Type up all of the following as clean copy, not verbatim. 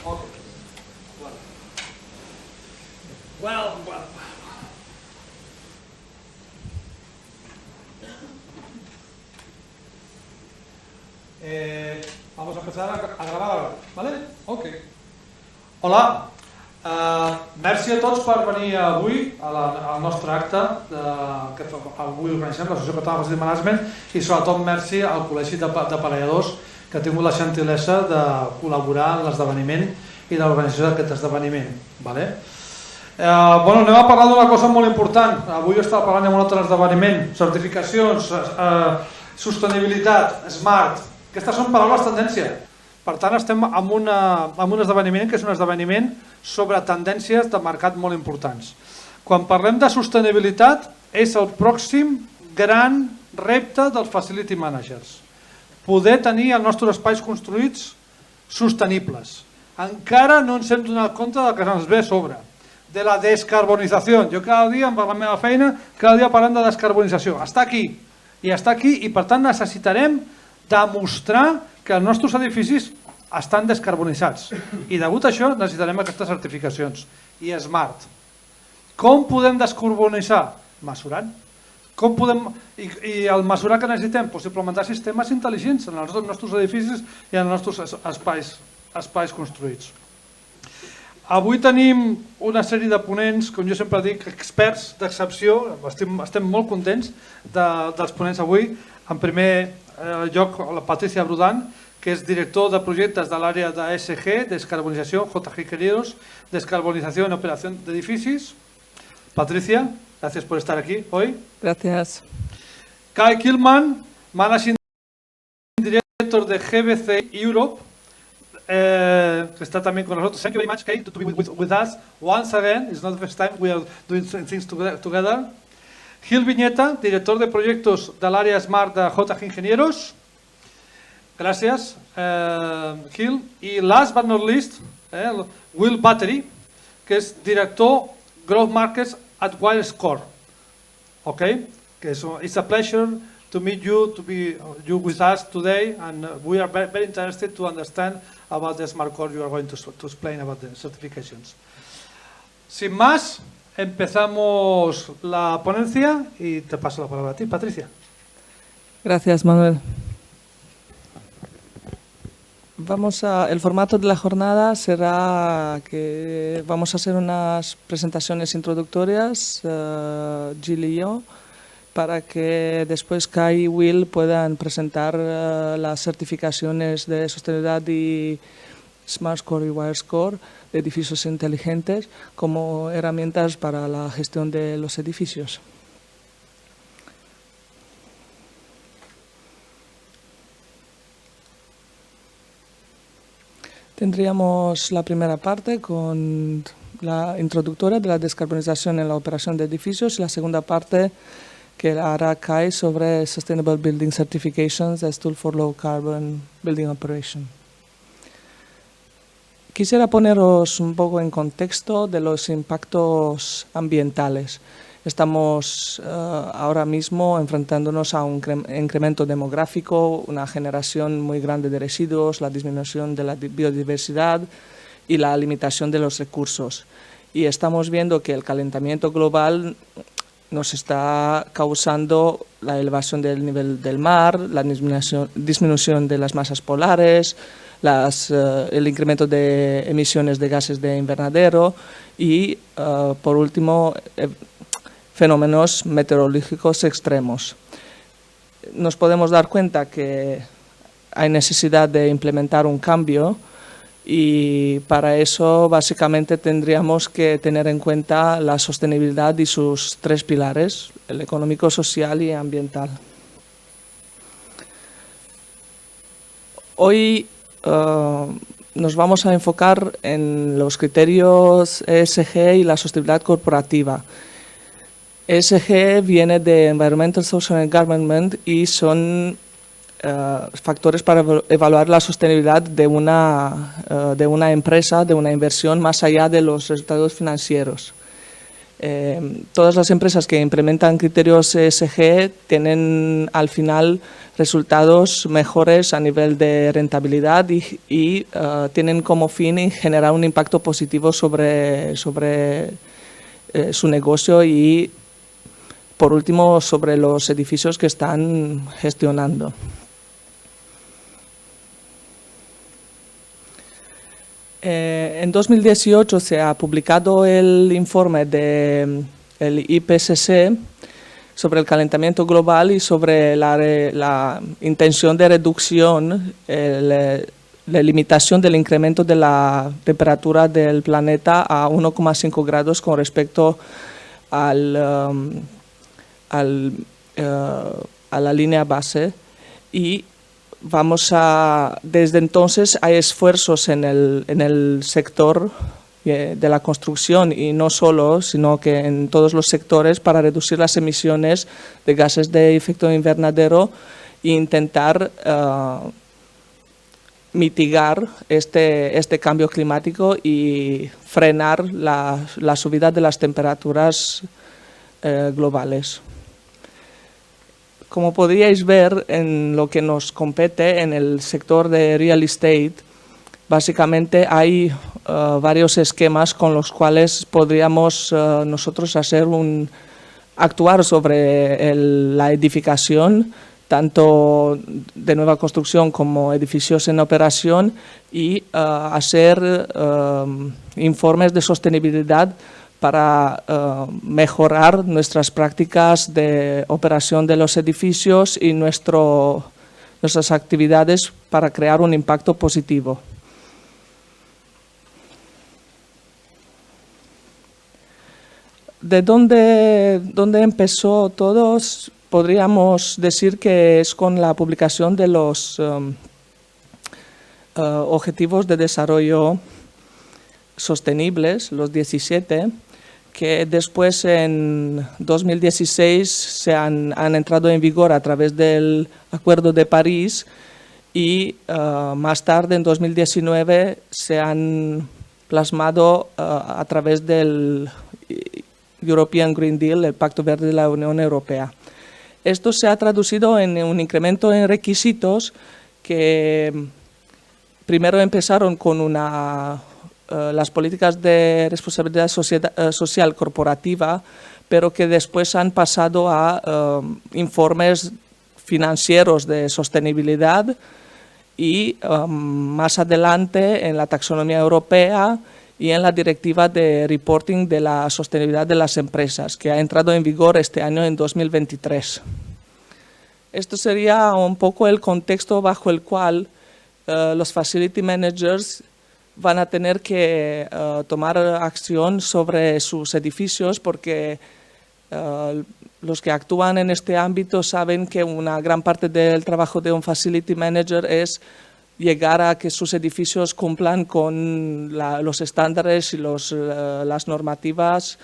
Ok. Well. Vamos a empezar a grabar ahora, ¿vale? Ok. Hola. Merci a tots per venir avui al nostre acte que avui organitzem l'Associació Catalana de Facility Management i sobretot merci al Col·legi d'Aparelladors que ha tingut la gentilesa de col·laborar en l'esdeveniment i l'organització d'aquest esdeveniment. Anem a parlar d'una cosa molt important. Avui estava parlant d'un altre esdeveniment, certificacions, sostenibilitat, smart. Aquestes són paraules tendència. Per tant, estem en un esdeveniment que és un esdeveniment sobre tendències de mercat molt importants. Quan parlem de sostenibilitat, és el pròxim gran repte dels facility managers. Poder tenir els nostres espais construïts sostenibles. Encara no ens hem donat compte del que ens ve a sobre, de la descarbonització. Jo cada dia, amb la meva feina, cada dia parlant de descarbonització. Està aquí, i per tant necessitarem demostrar que els nostres edificis estan descarbonitzats i degut a això necessitarem aquestes certificacions i smart. Com podem descarbonitzar? Mesurant. I el mesurar que necessitem? Implementar sistemes intel·ligents en els nostres edificis i en els nostres espais construïts. Avui tenim una sèrie de ponents, com jo sempre dic, experts d'excepció. Estem molt contents dels ponents avui. En primer lloc, la Patricia Abrudan, que es director de proyectos del área de ACFM, descarbonización, ingenieros, descarbonización y operación de edificios. Patricia, gracias por estar aquí hoy. Gracias. Kai Kilman, Managing Director de GBC Europe, que está también con nosotros. Thank you very much, Kai, to be with us once again. It's not the first time we are doing things together. Gil Vinyeta, director de proyectos del área Smart de Ingenieros. Gracias, Gil. Y last but not least, Will Battery, que es director Growth Markets at Wiredscore. Okay? It's a pleasure to meet you, to be you with us today, and we are very interested to understand about the Smartscore you are going to explain about the certifications. Sin más, empezamos la ponencia y te paso la palabra a ti, Patricia. Gracias, Manuel. El formato de la jornada será que vamos a hacer unas presentaciones introductorias, Gil y yo, para que después Kai y Will puedan presentar las certificaciones de sostenibilidad y Smartscore y Wiredscore de edificios inteligentes como herramientas para la gestión de los edificios. Tendríamos la primera parte con la introductoria de la descarbonización en la operación de edificios y la segunda parte que hará Kai sobre Sustainable Building Certifications as Tool for Low Carbon Building Operation. Quisiera poneros un poco en contexto de los impactos ambientales. Estamos ahora mismo enfrentándonos a un incremento demográfico, una generación muy grande de residuos, la disminución de la biodiversidad y la limitación de los recursos. Y estamos viendo que el calentamiento global nos está causando la elevación del nivel del mar, la disminución de las masas polares, el incremento de emisiones de gases de invernadero y, por último, fenómenos meteorológicos extremos. Nos podemos dar cuenta que hay necesidad de implementar un cambio y para eso básicamente tendríamos que tener en cuenta la sostenibilidad y sus tres pilares, el económico, social y ambiental. Hoy nos vamos a enfocar en los criterios ESG y la sostenibilidad corporativa. ESG viene de Environmental, Social and Government y son factores para evaluar la sostenibilidad de una empresa, de una inversión, más allá de los resultados financieros. Todas las empresas que implementan criterios ESG tienen al final resultados mejores a nivel de rentabilidad y tienen como fin generar un impacto positivo sobre su negocio y, por último, sobre los edificios que están gestionando. En 2018 se ha publicado el informe del IPCC sobre el calentamiento global y sobre la intención de reducción, la limitación del incremento de la temperatura del planeta a 1,5 grados con respecto a la línea base. Y desde entonces hay esfuerzos en el sector de la construcción y no solo, sino que en todos los sectores para reducir las emisiones de gases de efecto invernadero e intentar mitigar este cambio climático y frenar la subida de las temperaturas globales. Como podríais ver en lo que nos compete en el sector de real estate, básicamente hay varios esquemas con los cuales podríamos nosotros actuar sobre la edificación, tanto de nueva construcción como edificios en operación, y hacer informes de sostenibilidad para mejorar nuestras prácticas de operación de los edificios y nuestras actividades para crear un impacto positivo. ¿De dónde empezó todo? Podríamos decir que es con la publicación de los Objetivos de Desarrollo Sostenibles, los 17, que después en 2016 se han entrado en vigor a través del Acuerdo de París y más tarde, en 2019, se han plasmado a través del European Green Deal, el Pacto Verde de la Unión Europea. Esto se ha traducido en un incremento en requisitos que primero empezaron con las políticas de responsabilidad social corporativa, pero que después han pasado a informes financieros de sostenibilidad y más adelante en la taxonomía europea y en la directiva de reporting de la sostenibilidad de las empresas, que ha entrado en vigor este año en 2023. Esto sería un poco el contexto bajo el cual los facility managers van a tener que tomar acción sobre sus edificios, porque los que actúan en este ámbito saben que una gran parte del trabajo de un facility manager es llegar a que sus edificios cumplan con los estándares y las normativas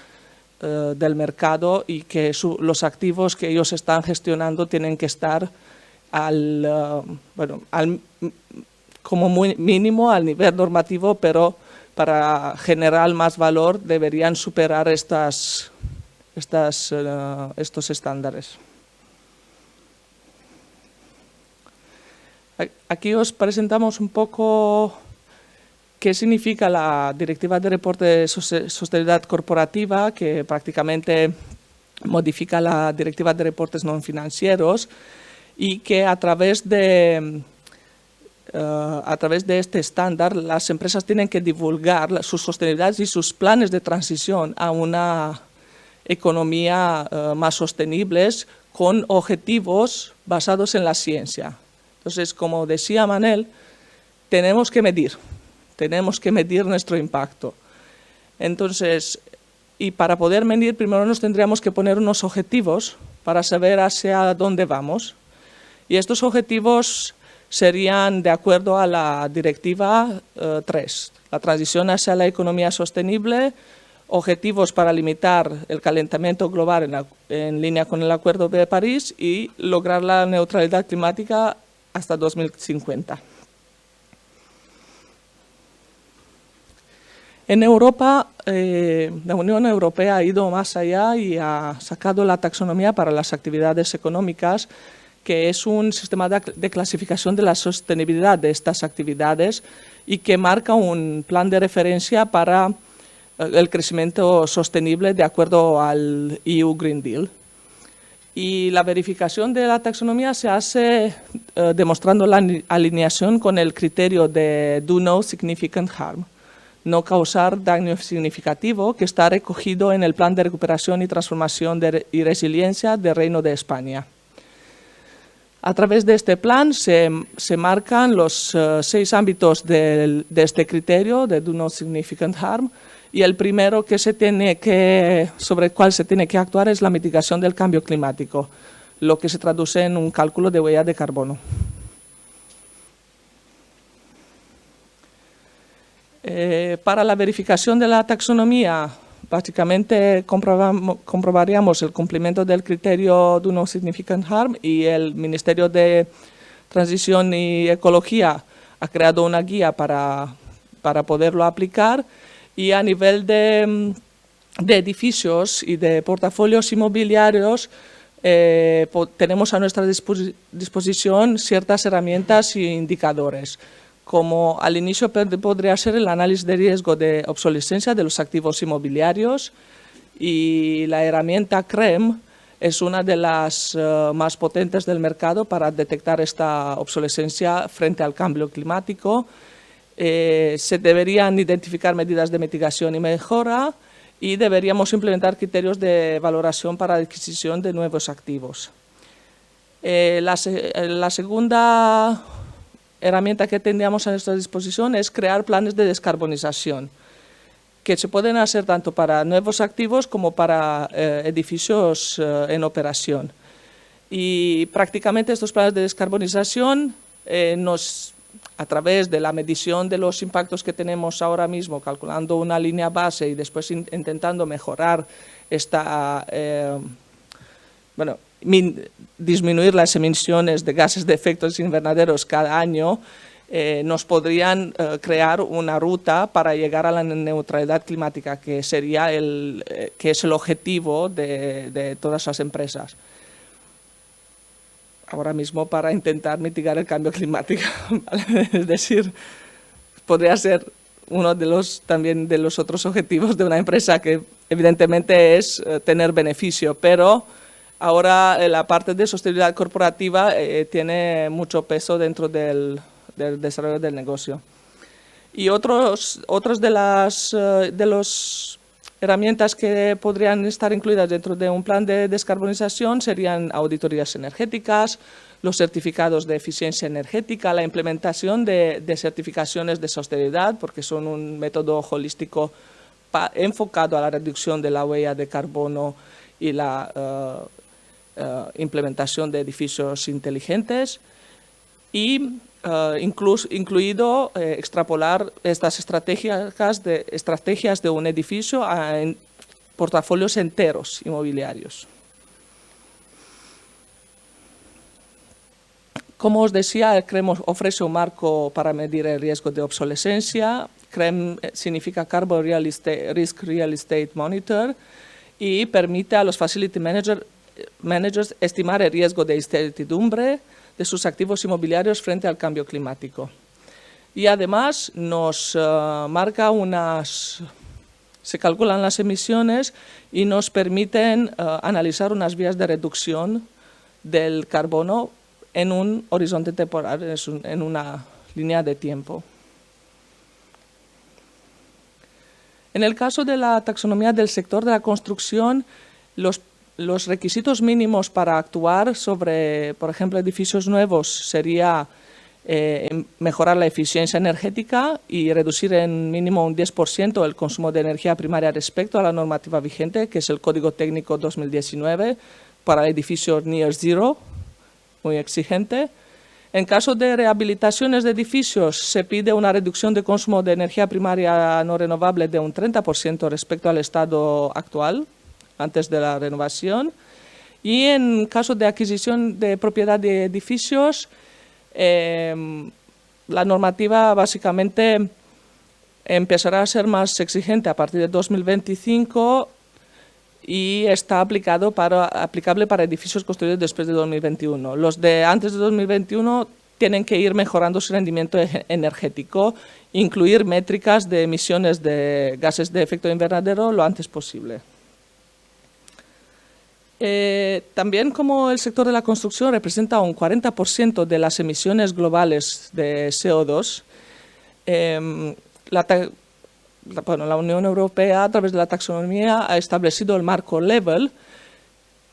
del mercado, y que los activos que ellos están gestionando tienen que estar como muy mínimo al nivel normativo, pero para generar más valor deberían superar estos estándares. Aquí os presentamos un poco qué significa la Directiva de Reporte de Sostenibilidad Corporativa, que prácticamente modifica la Directiva de Reportes No Financieros, y que a través de este estándar las empresas tienen que divulgar sus sostenibilidades y sus planes de transición a una economía más sostenibles, con objetivos basados en la ciencia. Entonces, como decía Manel, tenemos que medir nuestro impacto. Entonces, y para poder medir, primero nos tendríamos que poner unos objetivos para saber hacia dónde vamos. Y estos objetivos serían de acuerdo a la Directiva 3, la transición hacia la economía sostenible, objetivos para limitar el calentamiento global en línea con el Acuerdo de París y lograr la neutralidad climática hasta 2050. En Europa, la Unión Europea ha ido más allá y ha sacado la taxonomía para las actividades económicas, que es un sistema de clasificación de la sostenibilidad de estas actividades y que marca un plan de referencia para el crecimiento sostenible de acuerdo al EU Green Deal. Y la verificación de la taxonomía se hace demostrando la alineación con el criterio de Do No Significant Harm, no causar daño significativo, que está recogido en el Plan de Recuperación y Transformación y Resiliencia del Reino de España. A través de este plan se marcan los 6 ámbitos de este criterio de Do No Significant Harm, y el primero sobre el cual se tiene que actuar es la mitigación del cambio climático, lo que se traduce en un cálculo de huella de carbono. Para la verificación de la taxonomía, básicamente comprobaríamos el cumplimiento del criterio Do No Significant Harm, y el Ministerio de Transición y Ecología ha creado una guía para poderlo aplicar, y a nivel de edificios y de portafolios inmobiliarios tenemos a nuestra disposición ciertas herramientas e indicadores, como al inicio podría ser el análisis de riesgo de obsolescencia de los activos inmobiliarios, y la herramienta CREM es una de las más potentes del mercado para detectar esta obsolescencia frente al cambio climático. Se deberían identificar medidas de mitigación y mejora, y deberíamos implementar criterios de valoración para la adquisición de nuevos activos. La segunda herramienta que tendríamos a nuestra disposición es crear planes de descarbonización, que se pueden hacer tanto para nuevos activos como para edificios en operación. Y prácticamente estos planes de descarbonización a través de la medición de los impactos que tenemos ahora mismo, calculando una línea base y después intentando mejorar disminuir las emisiones de gases de efecto invernaderos cada año, nos podrían crear una ruta para llegar a la neutralidad climática, que es el objetivo de todas las empresas ahora mismo, para intentar mitigar el cambio climático. ¿Vale? Es decir, podría ser uno también de los otros objetivos de una empresa, que evidentemente es tener beneficio, pero ahora la parte de sostenibilidad corporativa tiene mucho peso dentro del desarrollo del negocio. Y otras de las herramientas que podrían estar incluidas dentro de un plan de descarbonización serían auditorías energéticas, los certificados de eficiencia energética, la implementación de certificaciones de sostenibilidad, porque son un método holístico enfocado a la reducción de la huella de carbono y la implementación de edificios inteligentes, y incluido extrapolar estas estrategias de un edificio en portafolios enteros inmobiliarios. Como os decía, CREM ofrece un marco para medir el riesgo de obsolescencia. CREM significa Carbon Risk Real Estate Monitor, y permite a los Facility Managers estimar el riesgo de incertidumbre de sus activos inmobiliarios frente al cambio climático. Y además nos se calculan las emisiones y nos permiten analizar unas vías de reducción del carbono en un horizonte temporal, en una línea de tiempo. En el caso de la taxonomía del sector de la construcción, los requisitos mínimos para actuar sobre, por ejemplo, edificios nuevos sería mejorar la eficiencia energética y reducir en mínimo un 10% el consumo de energía primaria respecto a la normativa vigente, que es el Código Técnico 2019 para edificios Near Zero, muy exigente. En caso de rehabilitaciones de edificios, se pide una reducción de consumo de energía primaria no renovable de un 30% respecto al estado actual, antes de la renovación. Y en caso de adquisición de propiedad de edificios, la normativa básicamente empezará a ser más exigente a partir de 2025 y está aplicable para edificios construidos después de 2021. Los de antes de 2021 tienen que ir mejorando su rendimiento energético, incluir métricas de emisiones de gases de efecto invernadero lo antes posible. También, como el sector de la construcción representa un 40% de las emisiones globales de CO2, la Unión Europea, a través de la taxonomía, ha establecido el marco LEVEL,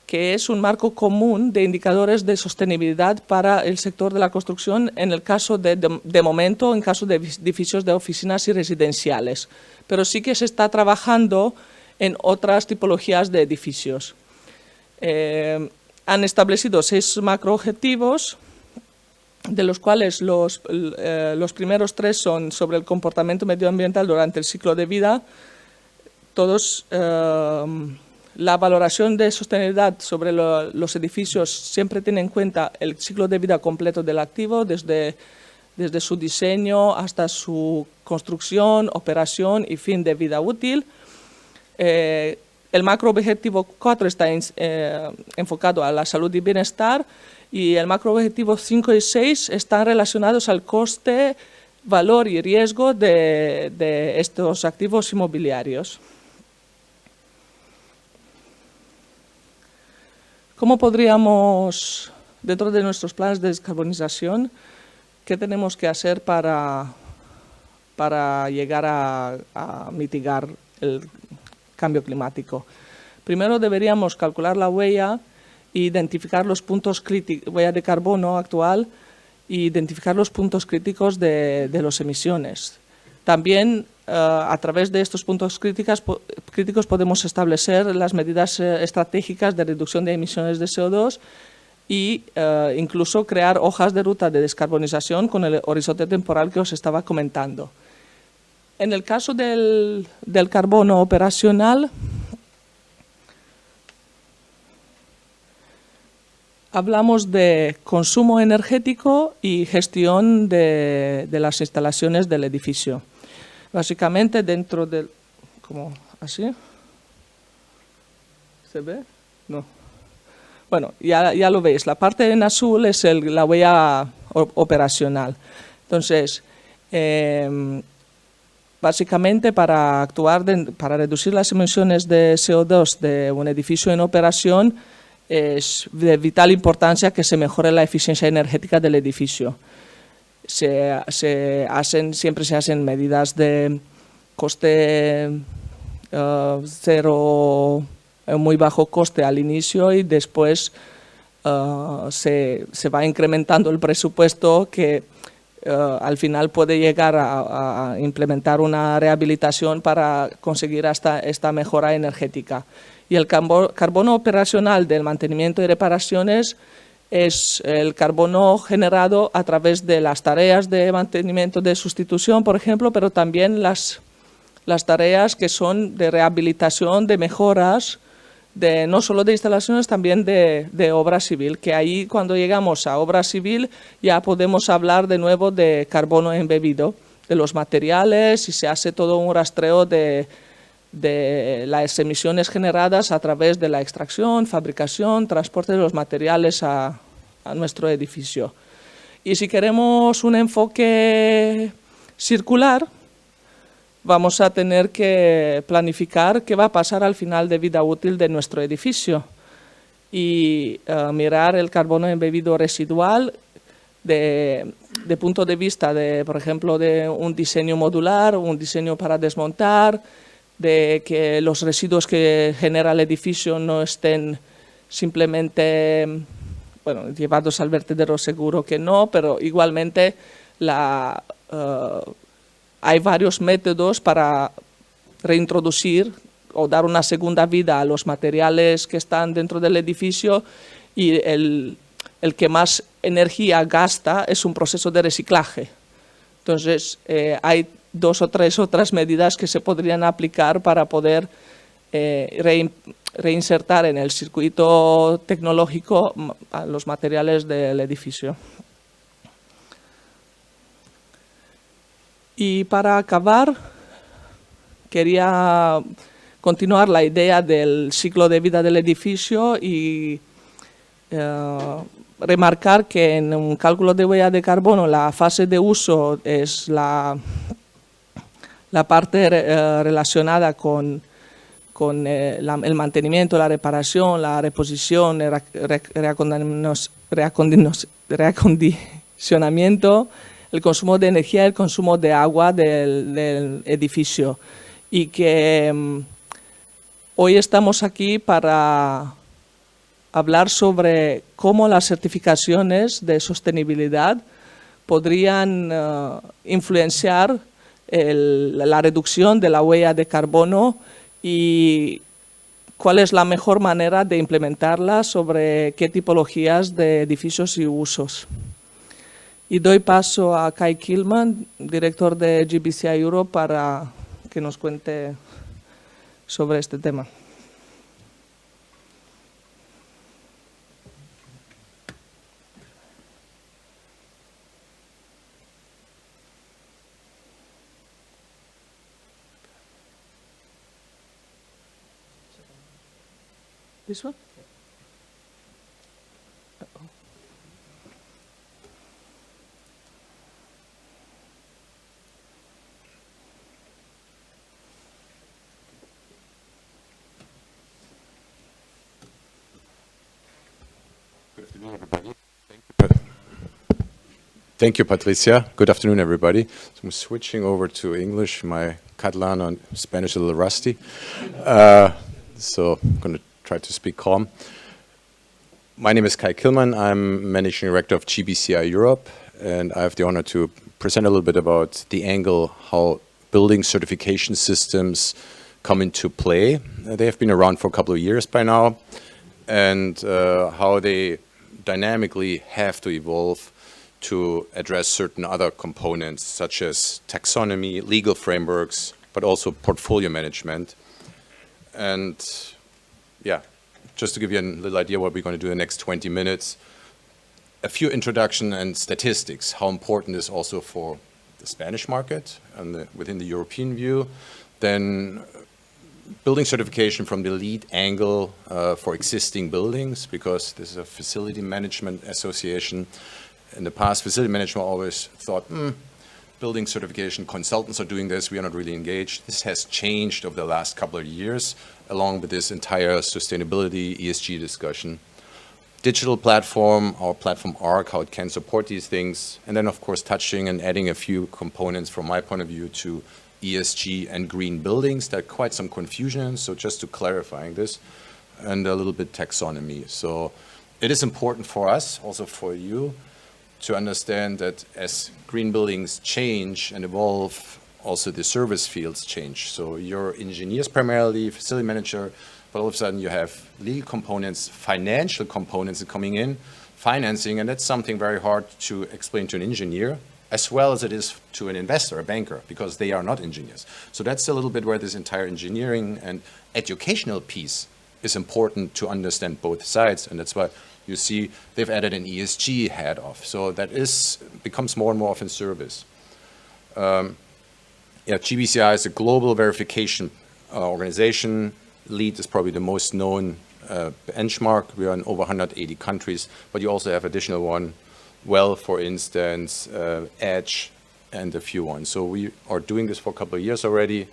que es un marco común de indicadores de sostenibilidad para el sector de la construcción en el caso de momento, en caso de edificios de oficinas y residenciales. Pero sí que se está trabajando en otras tipologías de edificios. Han establecido 6 macroobjetivos, de los cuales los primeros 3 son sobre el comportamiento medioambiental durante el ciclo de vida. Todos, la valoración de sostenibilidad sobre los edificios siempre tiene en cuenta el ciclo de vida completo del activo, desde su diseño hasta su construcción, operación y fin de vida útil. El macroobjetivo 4 está enfocado a la salud y bienestar, y el macroobjetivo 5 y 6 están relacionados al coste, valor y riesgo de estos activos inmobiliarios. ¿Cómo podríamos, dentro de nuestros planes de descarbonización, qué tenemos que hacer para llegar a mitigar el cambio climático? Primero deberíamos calcular la huella e identificar los puntos críticos, huella de carbono actual, e identificar los puntos críticos de las emisiones. También a través de estos puntos críticos podemos establecer las medidas estratégicas de reducción de emisiones de CO2 y incluso crear hojas de ruta de descarbonización con el horizonte temporal que os estaba comentando. En el caso del carbono operacional, hablamos de consumo energético y gestión de las instalaciones del edificio. Básicamente dentro del... ¿Cómo? ¿Así? ¿Se ve? No. Bueno, ya lo veis. La parte en azul es la huella operacional. Entonces, básicamente para reducir las emisiones de CO2 de un edificio en operación, es de vital importancia que se mejore la eficiencia energética del edificio. Siempre se hacen medidas de coste cero, muy bajo coste al inicio, y después se va incrementando el presupuesto, que al final puede llegar a implementar una rehabilitación para conseguir esta mejora energética. Y el carbono operacional del mantenimiento y reparaciones es el carbono generado a través de las tareas de mantenimiento de sustitución, por ejemplo, pero también las tareas que son de rehabilitación, de mejoras, no solo de instalaciones, también de obra civil, que ahí, cuando llegamos a obra civil, ya podemos hablar de nuevo de carbono embebido, de los materiales, y se hace todo un rastreo de las emisiones generadas a través de la extracción, fabricación, transporte de los materiales a nuestro edificio. Y si queremos un enfoque circular, vamos a tener que planificar qué va a pasar al final de vida útil de nuestro edificio y mirar el carbono embebido residual de punto de vista, por ejemplo, de un diseño modular, un diseño para desmontar, de que los residuos que genera el edificio no estén simplemente llevados al vertedero, seguro que no, pero igualmente hay varios métodos para reintroducir o dar una segunda vida a los materiales que están dentro del edificio, y el que más energía gasta es un proceso de reciclaje. Entonces, hay 2 o 3 otras medidas que se podrían aplicar para poder reinsertar en el circuito tecnológico a los materiales del edificio. Y para acabar, quería continuar la idea del ciclo de vida del edificio y remarcar que en un cálculo de huella de carbono la fase de uso es la parte relacionada con el mantenimiento, la reparación, la reposición, el reacondicionamiento, el consumo de energía, el consumo de agua del edificio. Y que hoy estamos aquí para hablar sobre cómo las certificaciones de sostenibilidad podrían influenciar la reducción de la huella de carbono y cuál es la mejor manera de implementarla sobre qué tipologías de edificios y usos. Y doy paso a Kai Kilman, director de GBCI Europe, para que nos cuente sobre este tema. This one? Good afternoon, everybody. Thank you, Patricia. Good afternoon, everybody. So I'm switching over to English. My Catalan and Spanish is a little rusty. So I'm going to try to speak calm. My name is Kai Kilman. I'm Managing Director of GBCI Europe, and I have the honor to present a little bit about the angle how building certification systems come into play. They have been around for a couple of years by now, and how they dynamically have to evolve to address certain other components, such as taxonomy, legal frameworks, but also portfolio management. And yeah, just to give you a little idea what we're going to do in the next 20 minutes, a few introduction and statistics, how important this is also for the Spanish market and within the European view, then building certification from the LEED angle for existing buildings, because this is a facility management association. In the past, facility management always thought, building certification consultants are doing this, we are not really engaged. This has changed over the last couple of years, along with this entire sustainability ESG discussion. Digital platform, our platform ARC, how it can support these things, and then of course touching and adding a few components from my point of view to ESG and green buildings. There are quite some confusion, so just to clarifying this, and a little bit taxonomy. So it is important for us, also for you, to understand that as green buildings change and evolve, also the service fields change. So you're engineers primarily, facility manager, but all of a sudden you have legal components, financial components coming in, financing, and that's something very hard to explain to an engineer, as well as it is to an investor, a banker, because they are not engineers. So that's a little bit where this entire engineering and educational piece is important to understand both sides, and that's why you see they've added an ESG head off. So that becomes more and more often service. GBCI is a global verification organization. LEED is probably the most known benchmark. We are in over 180 countries, but you also have additional one, WELL, for instance, EDGE, and a few ones. So we are doing this for a couple of years already.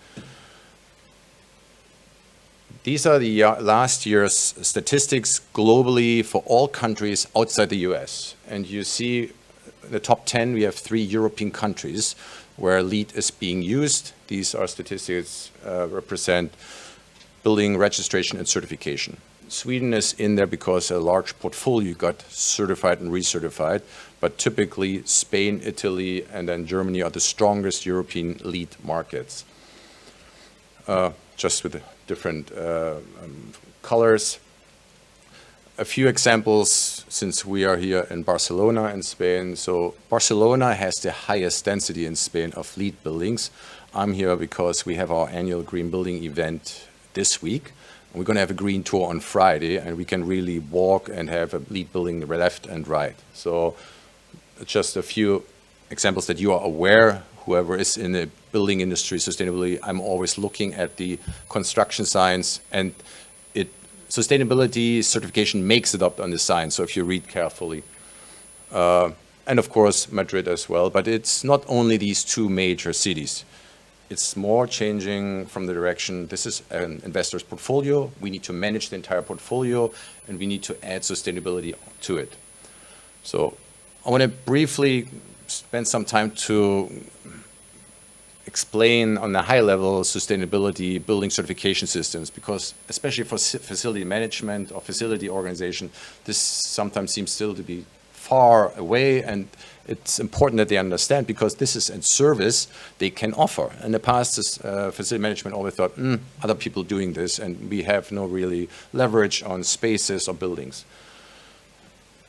These are the last year's statistics globally for all countries outside the US. And you see the top 10, we have 3 European countries where LEED is being used. These are statistics represent building registration and certification. Sweden is in there because a large portfolio got certified and recertified, but typically Spain, Italy, and then Germany are the strongest European LEED markets. Just with different colors. A few examples, since we are here in Barcelona in Spain. So Barcelona has the highest density in Spain of LEED buildings. I'm here because we have our annual green building event this week. We're going to have a green tour on Friday, and we can really walk and have a LEED building left and right. So just a few examples that you are aware whoever is in the building industry, sustainability, I'm always looking at the construction science, and sustainability certification makes it up on the science, so if you read carefully. And of course, Madrid as well, but it's not only these two major cities. It's more changing from the direction, this is an investor's portfolio, we need to manage the entire portfolio, and we need to add sustainability to it. So I want to briefly spend some time to explain on a high level sustainability building certification systems, because especially for facility management or facility organization, this sometimes seems still to be far away, and it's important that they understand, because this is a service they can offer. In the past, facility management always thought, other people doing this, and we have no really leverage on spaces or buildings.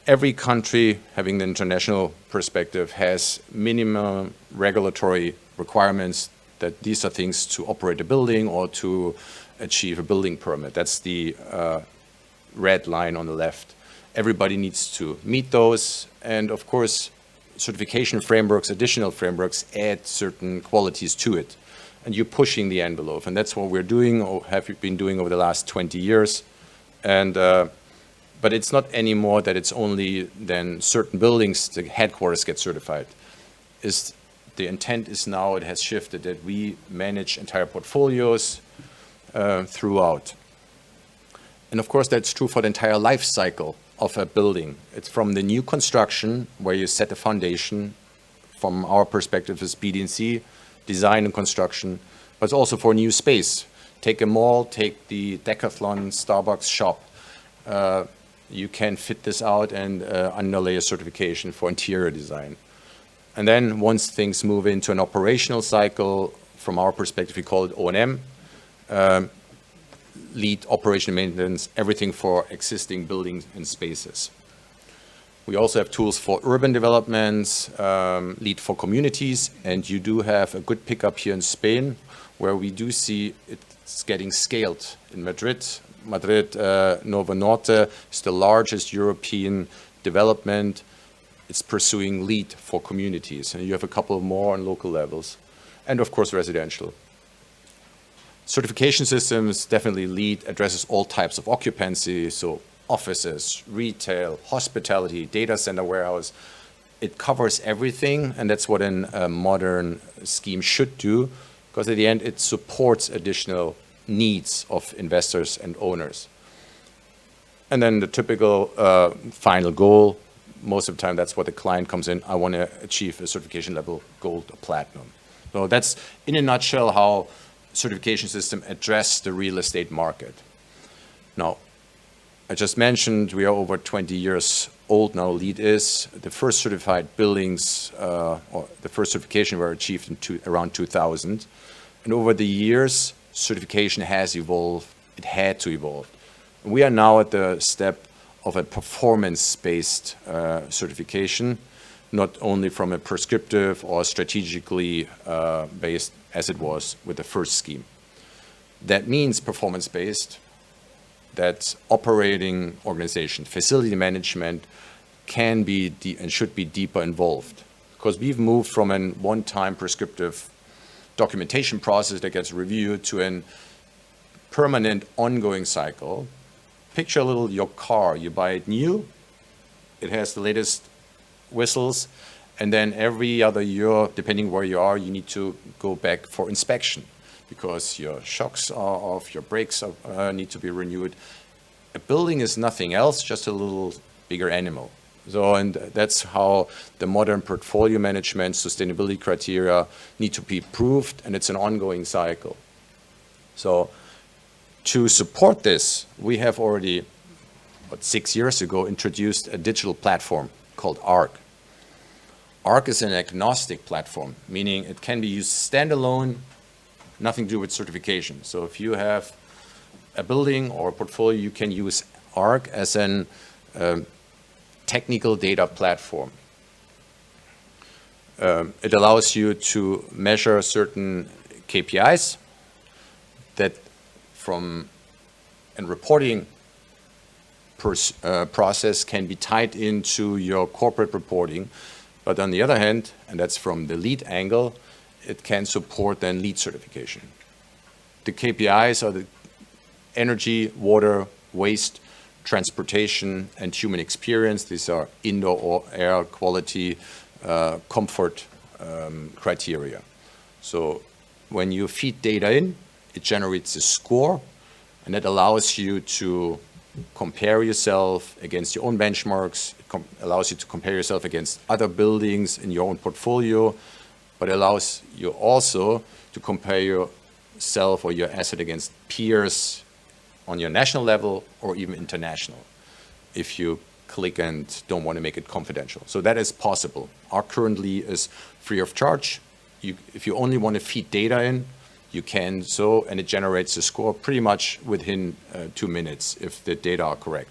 Every country, having the international perspective, has minimum regulatory requirements that these are things to operate a building or to achieve a building permit. That's the red line on the left. Everybody needs to meet those, and of course, certification frameworks, additional frameworks, add certain qualities to it. And you're pushing the envelope, and that's what we're doing, or have been doing over the last 20 years. And but it's not anymore that it's only then certain buildings, the headquarters get certified. The intent is now, it has shifted, that we manage entire portfolios throughout. And of course, that's true for the entire life cycle of a building. It's from the new construction, where you set the foundation, from our perspective as BD&C, design and construction, but it's also for new space. Take a mall, take the Decathlon Starbucks shop. You can fit this out and underlay a certification for interior design. And then once things move into an operational cycle, from our perspective, we call it O&M, LEED operation maintenance, everything for existing buildings and spaces. We also have tools for urban developments, LEED for communities, and you do have a good pickup here in Spain, where we do see it's getting scaled. In Madrid, Novo Norte is the largest European development. It's pursuing LEED for communities, and you have a couple more on local levels, and of course residential. Certification systems, definitely LEED addresses all types of occupancy, so offices, retail, hospitality, data center, warehouse. It covers everything, and that's what a modern scheme should do, because at the end it supports additional needs of investors and owners. And then the typical final goal, most of the time that's what the client comes in, I want to achieve a certification level gold or platinum. So that's in a nutshell how certification system address the real estate market. Now, I just mentioned we are over 20 years old now, LEED is. The first certified buildings, or the first certification were achieved in around 2000. And over the years, certification has evolved. It had to evolve. And we are now at the step of a performance-based certification, not only from a prescriptive or strategically based as it was with the first scheme. That means performance-based, that operating organization, facility management can be and should be deeper involved. Because we've moved from a one-time prescriptive documentation process that gets reviewed to a permanent ongoing cycle. Picture a little your car, you buy it new, it has the latest whistles, and then every other year, depending where you are, you need to go back for inspection because your shocks are off, your brakes need to be renewed. A building is nothing else, just a little bigger animal. So, and that's how the modern portfolio management, sustainability criteria need to be proved, and it's an ongoing cycle. So, to support this, we have already, 6 years ago, introduced a digital platform called ARC. ARC is an agnostic platform, meaning it can be used standalone, nothing to do with certification. So if you have a building or a portfolio, you can use ARC as an technical data platform. It allows you to measure certain KPIs that from a reporting process can be tied into your corporate reporting. But on the other hand, and that's from the LEED angle, it can support then LEED certification. The KPIs are the energy, water, waste, transportation, and human experience. These are indoor air quality, comfort criteria. So when you feed data in, it generates a score, and that allows you to compare yourself against your own benchmarks. It allows you to compare yourself against other buildings in your own portfolio, but it allows you also to compare yourself or your asset against peers on your national level or even international, if you click and don't want to make it confidential. So that is possible. Our currently is free of charge. If you only want to feed data in, you can so, and it generates a score pretty much within 2 minutes if the data are correct.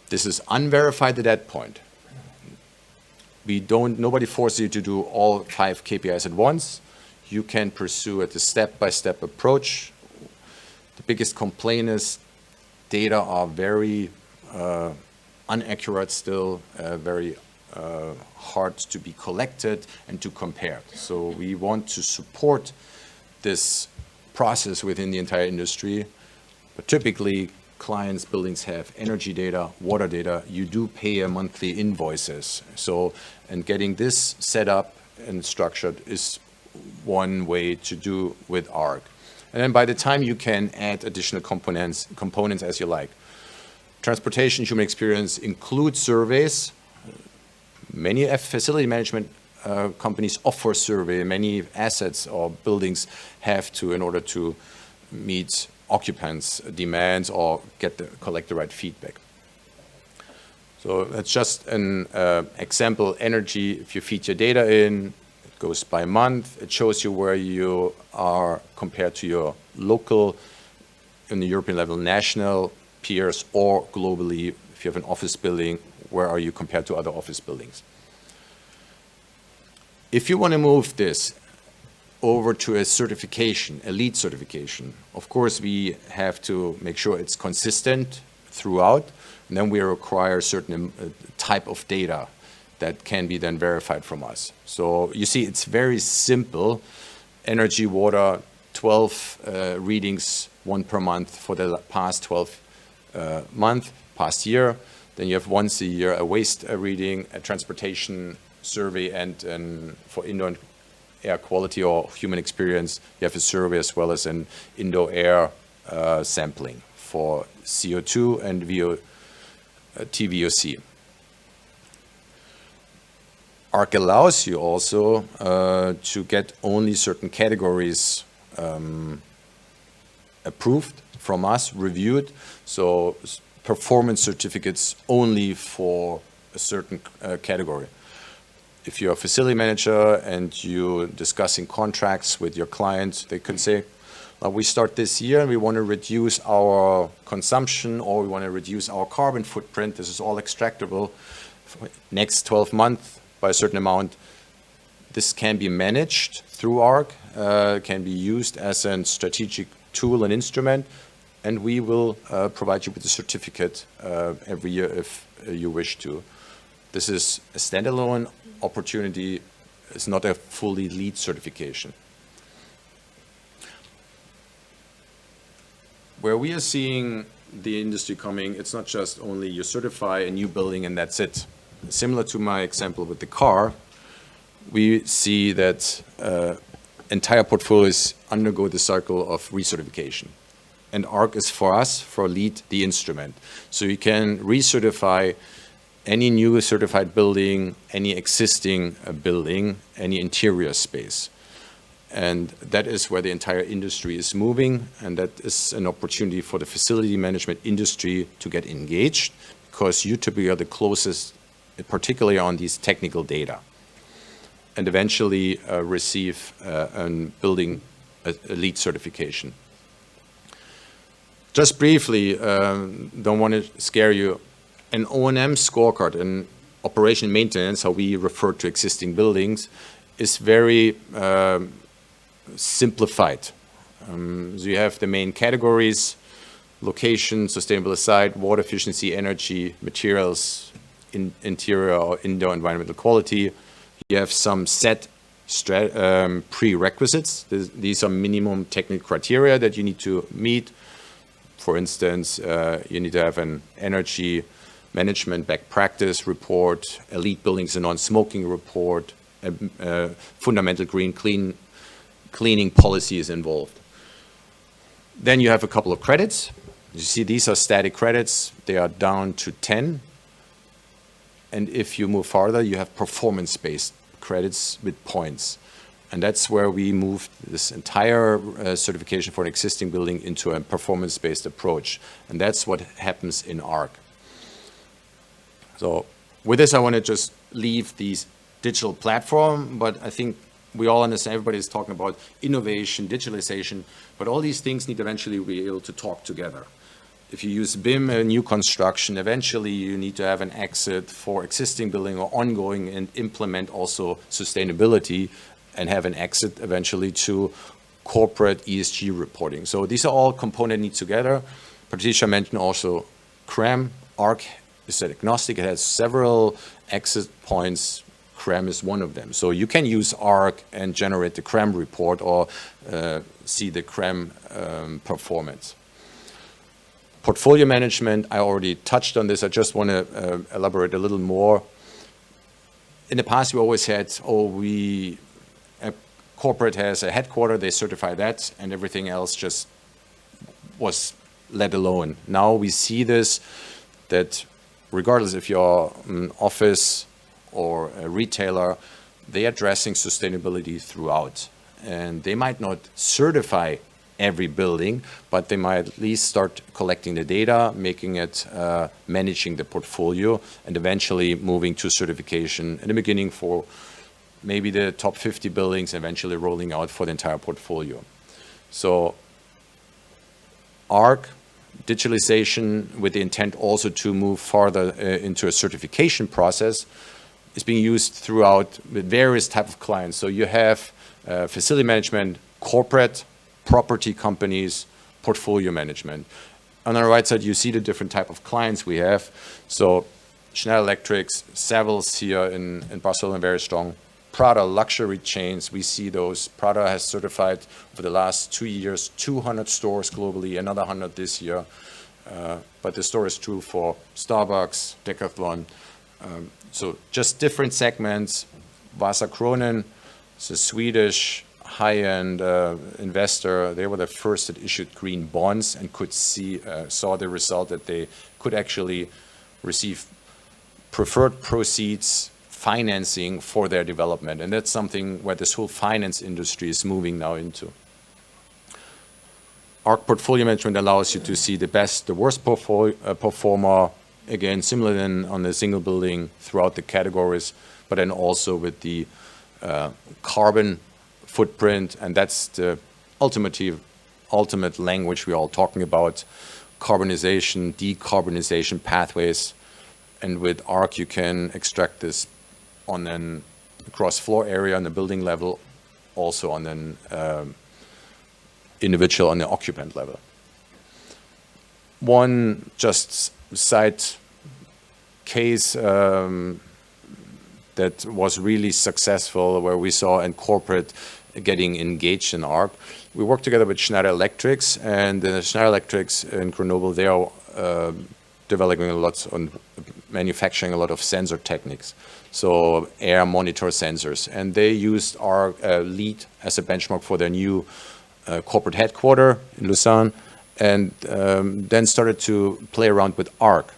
This is unverified at that point. Nobody forces you to do all 5 KPIs at once. You can pursue it a step-by-step approach. The biggest complaint is data are very inaccurate still, very hard to be collected and to compare. So we want to support this process within the entire industry. But typically, clients' buildings have energy data, water data. You do pay a monthly invoices. So, and getting this set up and structured is one way to do with ARC. And then by the time you can add additional components as you like. Transportation, human experience include surveys. Many facility management companies offer survey. Many assets or buildings have to in order to meet occupants' demands or collect the right feedback. So that's just an example. Energy, if you feed your data in, it goes by month. It shows you where you are compared to your local, in the European level, national peers, or globally, if you have an office building, where are you compared to other office buildings? If you want to move this over to a certification, a LEED certification, of course we have to make sure it's consistent throughout, and then we require a certain type of data that can be then verified from us. So you see, it's very simple. Energy, water, 12 readings, 1 per month for the past 12 past year. Then you have once a year a waste reading, a transportation survey, and for indoor air quality or human experience, you have a survey as well as an indoor air sampling for CO2 and TVOC. ARC allows you also to get only certain categories approved from us, reviewed. So performance certificates only for a certain category. If you're a facility manager and you're discussing contracts with your clients, they can say, we start this year and we want to reduce our consumption, or we want to reduce our carbon footprint. This is all extractable for next 12 months by a certain amount. This can be managed through ARC, can be used as a strategic tool and instrument, and we will provide you with a certificate every year if you wish to. This is a standalone opportunity. It's not a fully LEED certification. Where we are seeing the industry coming, it's not just only you certify a new building and that's it. Similar to my example with the car, we see that entire portfolios undergo the cycle of recertification. And ARC is for us, for LEED, the instrument. So you can recertify any new certified building, any existing building, any interior space. And that is where the entire industry is moving, and that is an opportunity for the facility management industry to get engaged, because you typically are the closest, particularly on these technical data, and eventually receive building a LEED certification. Just briefly, don't want to scare you, an O&M scorecard, an operation maintenance, how we refer to existing buildings, is very simplified. So you have the main categories: location, sustainable site, water efficiency, energy, materials, interior or indoor environmental quality. You have some set prerequisites. These are minimum technical criteria that you need to meet. For instance, you need to have an energy management best practice report, a LEED buildings and non-smoking report, a fundamental green cleaning policy is involved. Then you have a couple of credits. You see these are static credits. They are down to 10. And if you move farther, you have performance-based credits with points. And that's where we moved this entire certification for an existing building into a performance-based approach. And that's what happens in ARC. So with this, I want to just leave these digital platform, but I think we all understand everybody is talking about innovation, digitalization, but all these things need eventually to be able to talk together. If you use BIM, a new construction, eventually you need to have an exit for existing building or ongoing and implement also sustainability and have an exit eventually to corporate ESG reporting. So these are all components need together. Patricia mentioned also CREM. ARC is agnostic. It has several exit points. CREM is one of them. So you can use ARC and generate the CREM report or see the CREM performance. Portfolio management, I already touched on this. I just want to elaborate a little more. In the past, we always had, a corporate has a headquarter, they certify that, and everything else just was let alone. Now we see this, that regardless if you're an office or a retailer, they're addressing sustainability throughout. And they might not certify every building, but they might at least start collecting the data, making it, managing the portfolio, and eventually moving to certification in the beginning for maybe the top 50 buildings, eventually rolling out for the entire portfolio. So ARC, digitalization with the intent also to move farther into a certification process is being used throughout with various types of clients. So you have facility management, corporate, property companies, portfolio management. On the right side, you see the different type of clients we have. So Schneider Electrics, Savills here in Barcelona, very strong. Prada luxury chains, we see those. Prada has certified over the last 2 years, 200 stores globally, another 100 this year. But the story is true for Starbucks, Decathlon. So just different segments. Vasa Kronen, it's a Swedish high-end investor. They were the first that issued green bonds and could saw the result that they could actually receive preferred proceeds financing for their development. And that's something where this whole finance industry is moving now into. ARC portfolio management allows you to see the best, the worst performer, again, similar than on the single building throughout the categories, but then also with the carbon footprint, and that's the ultimate language we're all talking about, carbonization, decarbonization pathways. And with ARC, you can extract this on an gross floor area on the building level, also on an individual, on the occupant level. One just side case that was really successful, where we saw in corporate getting engaged in ARC. We worked together with Schneider Electrics, and Schneider Electrics in Grenoble, they are developing a lot on manufacturing a lot of sensor techniques. So air monitor sensors, and they used our LEED as a benchmark for their new corporate headquarter in Lausanne, and then started to play around with ARC.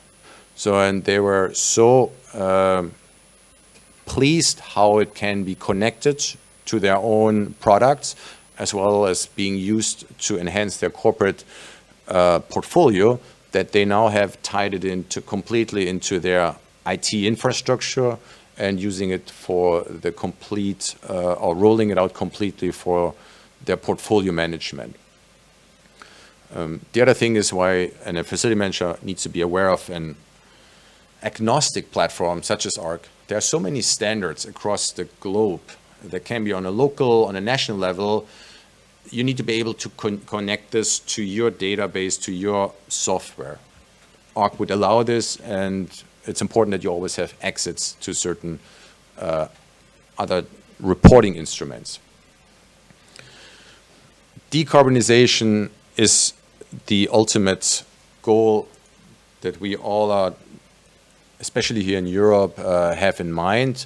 So, and they were so pleased how it can be connected to their own products, as well as being used to enhance their corporate portfolio, that they now have tied it into completely into their IT infrastructure and using it for the complete, or rolling it out completely for their portfolio management. The other thing is why a facility manager needs to be aware of an agnostic platform such as ARC. There are so many standards across the globe that can be on a local, on a national level. You need to be able to connect this to your database, to your software. ARC would allow this, and it's important that you always have exits to certain other reporting instruments. Decarbonization is the ultimate goal that we all are, especially here in Europe, have in mind,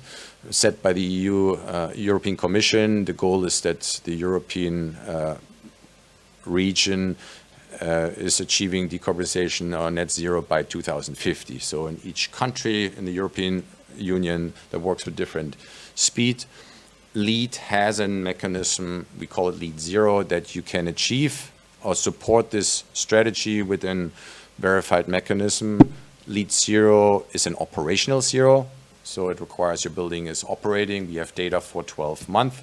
set by the European Commission. The goal is that the European region is achieving decarbonization or net zero by 2050. So in each country in the European Union that works with different speed, LEED has a mechanism, we call it LEED Zero, that you can achieve or support this strategy within verified mechanism. LEED Zero is an operational zero, so it requires your building is operating. We have data for 12 months,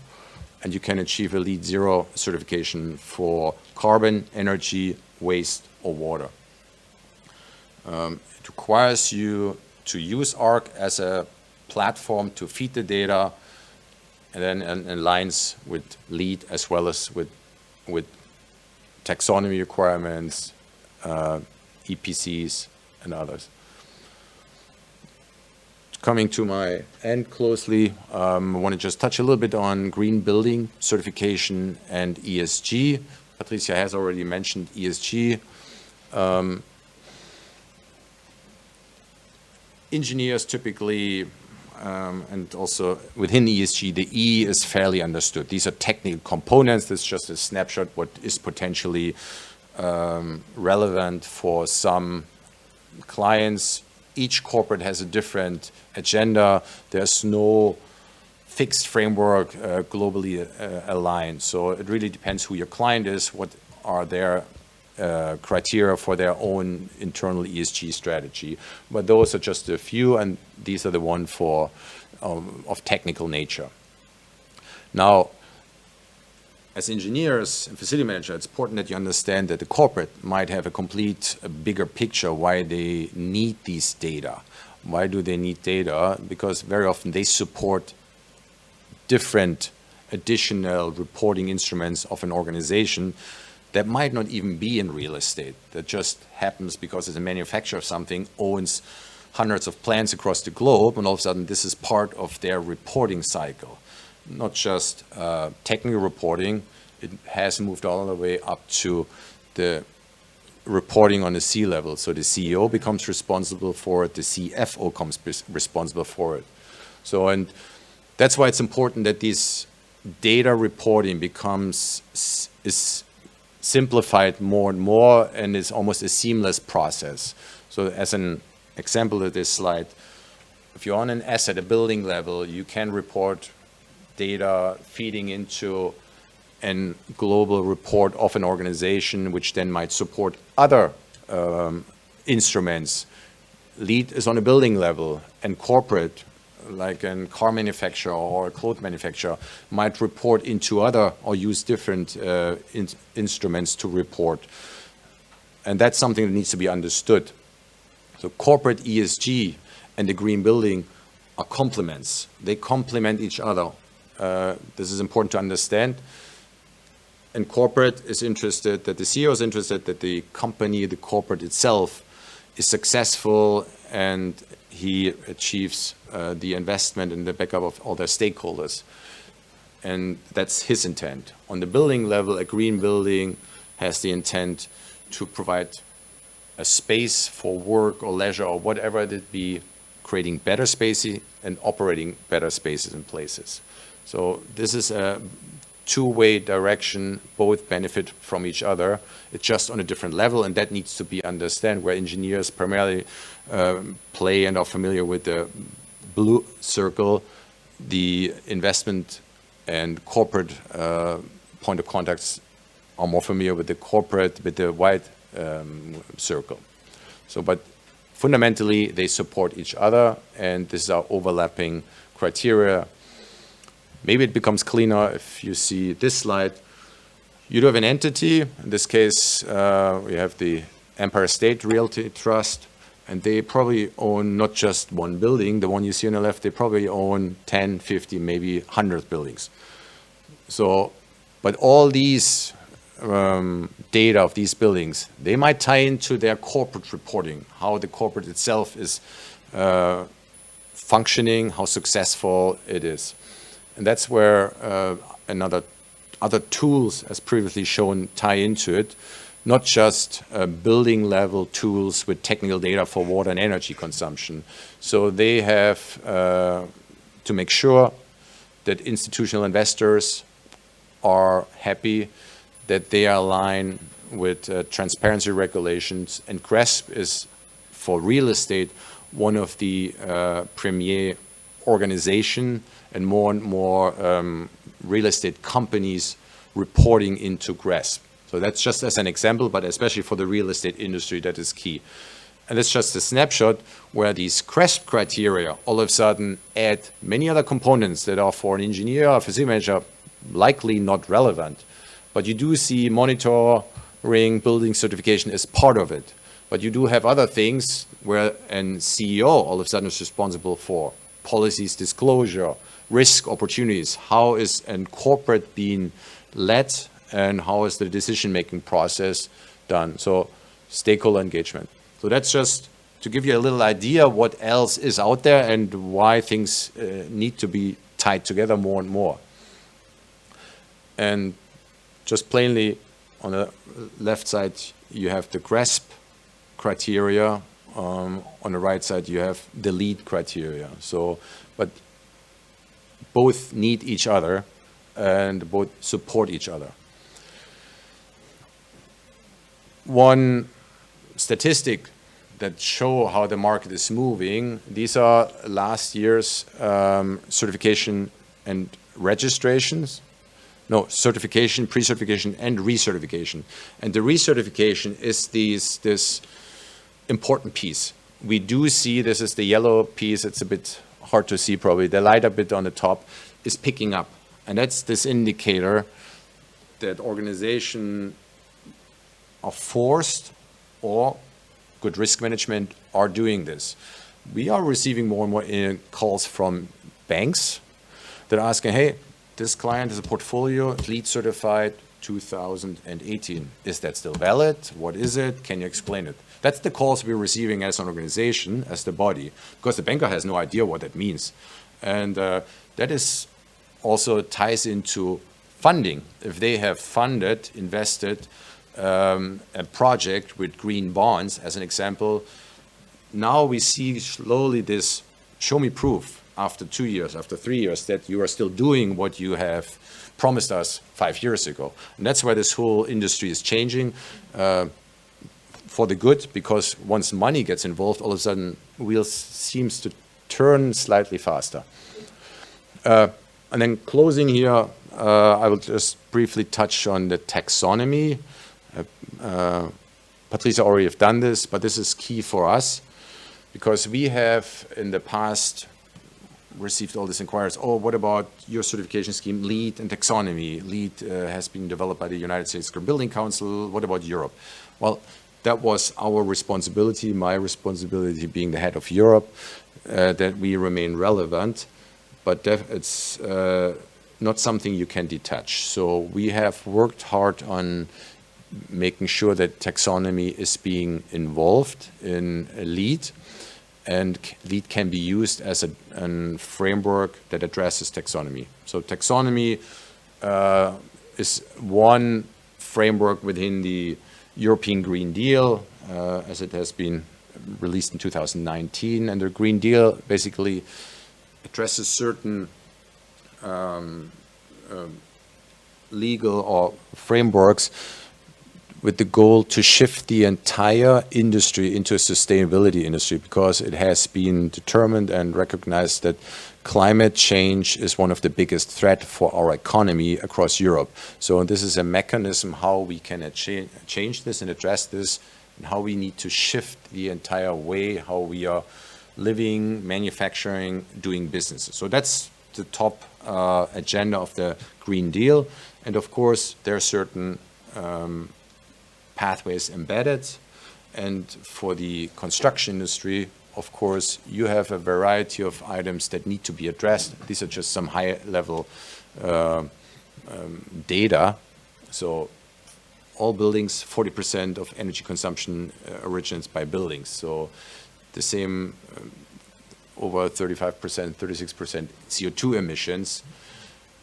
and you can achieve a LEED Zero certification for carbon, energy, waste, or water. It requires you to use ARC as a platform to feed the data, and then aligns with LEED as well as with taxonomy requirements, EPCs, and others. Coming to my end closely, I want to just touch a little bit on green building certification and ESG. Patricia has already mentioned ESG. Engineers typically, and also within ESG, the E is fairly understood. These are technical components. This is just a snapshot what is potentially relevant for some clients. Each corporate has a different agenda. There's no fixed framework globally aligned. So it really depends who your client is, what are their criteria for their own internal ESG strategy. But those are just a few, and these are the ones for of technical nature. Now, as engineers and facility managers, it's important that you understand that the corporate might have a bigger picture why they need these data. Why do they need data? Because very often they support different additional reporting instruments of an organization that might not even be in real estate. That just happens because as a manufacturer of something owns hundreds of plants across the globe, and all of a sudden this is part of their reporting cycle. Not just technical reporting, it has moved all the way up to the reporting on the C-level. So the CEO becomes responsible for it, the CFO becomes responsible for it. So, and that's why it's important that this data reporting is simplified more and more, and is almost a seamless process. So as an example of this slide, if you're on an asset, a building level, you can report data feeding into a global report of an organization, which then might support other instruments. LEED is on a building level, and corporate, like a car manufacturer or a clothes manufacturer, might report into other or use different instruments to report. And that's something that needs to be understood. So corporate ESG and the green building are complements. They complement each other. This is important to understand. And corporate is interested, that the CEO is interested that the company, the corporate itself, is successful and he achieves the investment and the backup of all their stakeholders. And that's his intent. On the building level, a green building has the intent to provide a space for work or leisure or whatever it be, creating better spaces and operating better spaces and places. So this is a two-way direction, both benefit from each other. It's just on a different level, and that needs to be understood, where engineers primarily play and are familiar with the blue circle. The investment and corporate point of contacts are more familiar with the corporate, with the white circle. So, but fundamentally, they support each other, and this is our overlapping criteria. Maybe it becomes cleaner if you see this slide. You do have an entity. In this case, we have the Empire State Realty Trust, and they probably own not just one building. The one you see on the left, they probably own 10, 50, maybe 100 buildings. So, but all these data of these buildings, they might tie into their corporate reporting, how the corporate itself is functioning, how successful it is. And that's where other tools, as previously shown, tie into it. Not just building level tools with technical data for water and energy consumption. So they have to make sure that institutional investors are happy, that they are aligned with transparency regulations, and GRESB is, for real estate, one of the premier organization and more real estate companies reporting into GRESB. So that's just as an example, but especially for the real estate industry, that is key. And it's just a snapshot where these GRESB criteria all of a sudden add many other components that are, for an engineer or facility manager, likely not relevant. But you do see monitoring, building certification as part of it. But you do have other things where an CEO all of a sudden is responsible for policies, disclosure, risk, opportunities. How is a corporate being led, and how is the decision-making process done? So stakeholder engagement. So that's just to give you a little idea what else is out there and why things need to be tied together more and more. And just plainly, on the left side, you have the GRESB criteria. On the right side, you have the LEED criteria. So, but both need each other and both support each other. One statistic that show how the market is moving, these are last year's certification and registrations. No, certification, pre-certification, and recertification. And the recertification is this important piece. We do see, this is the yellow piece, it's a bit hard to see probably, the lighter bit on the top is picking up. And that's this indicator that organizations are forced, or good risk management are doing this. We are receiving more and more calls from banks that are asking, hey, this client has a portfolio, LEED certified 2018. Is that still valid? What is it? Can you explain it? That's the calls we're receiving as an organization, as the body, because the banker has no idea what that means. And that is also ties into funding. If they have funded, invested a project with green bonds, as an example, now we see slowly this show me proof after 2 years, after 3 years, that you are still doing what you have promised us 5 years ago. And that's why this whole industry is changing for the good, because once money gets involved, all of a sudden wheels seems to turn slightly faster. And then closing here, I will just briefly touch on the taxonomy. Patricia already have done this, but this is key for us because we have in the past received all these inquiries. Oh, what about your certification scheme, LEED and taxonomy? LEED has been developed by the United States Green Building Council. What about Europe? Well, that was our responsibility, my responsibility being the head of Europe, that we remain relevant, but it's not something you can detach. So we have worked hard on making sure that taxonomy is being involved in LEED, and LEED can be used as a framework that addresses taxonomy. So taxonomy is one framework within the European Green Deal, as it has been released in 2019. And the Green Deal basically addresses certain legal or frameworks with the goal to shift the entire industry into a sustainability industry, because it has been determined and recognized that climate change is one of the biggest threats for our economy across Europe. So this is a mechanism how we can change this and address this, and how we need to shift the entire way how we are living, manufacturing, doing business. So that's the top agenda of the Green Deal. And of course, there are certain pathways embedded. And for the construction industry, of course, you have a variety of items that need to be addressed. These are just some high-level data. So all buildings, 40% of energy consumption originates by buildings. So the same over 35%, 36% CO2 emissions.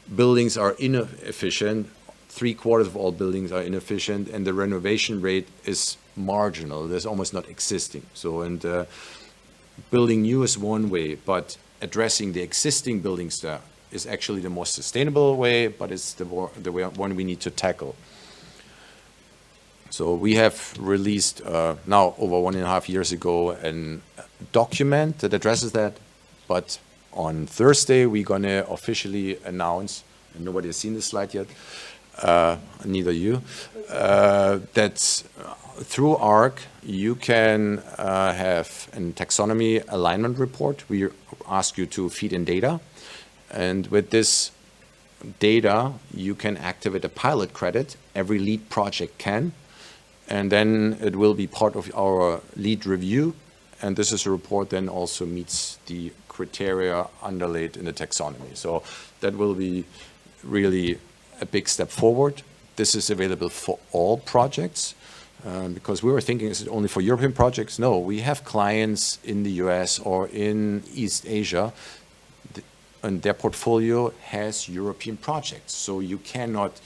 buildings are inefficient, 3/4 of all buildings are inefficient, and the renovation rate is marginal. There's almost not existing. So, and building new is one way, but addressing the existing buildings there is actually the most sustainable way, but it's the one we need to tackle. So we have released now over 1.5 years ago a document that addresses that, but on Thursday we're going to officially announce, and nobody has seen this slide yet, neither you, that through ARC you can have a taxonomy alignment report. We ask you to feed in data, and with this data you can activate a pilot credit. Every LEED project can, and then it will be part of our LEED review, and this is a report then also meets the criteria underlaid in the taxonomy. So that will be really a big step forward. This is available for all projects, because we were thinking, is it only for European projects? No, we have clients in the US or in East Asia, and their portfolio has European projects. So you cannot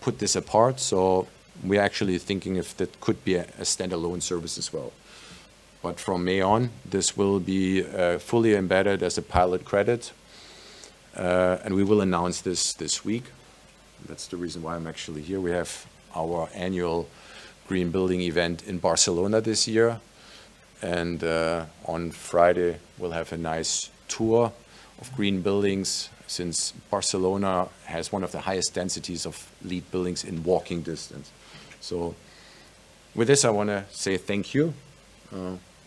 put this apart. So we're actually thinking if that could be a standalone service as well. But from May on, this will be fully embedded as a pilot credit. And we will announce this week. That's the reason why I'm actually here. We have our annual green building event in Barcelona this year. And on Friday, we'll have a nice tour of green buildings, since Barcelona has one of the highest densities of LEED buildings in walking distance. So with this, I want to say thank you.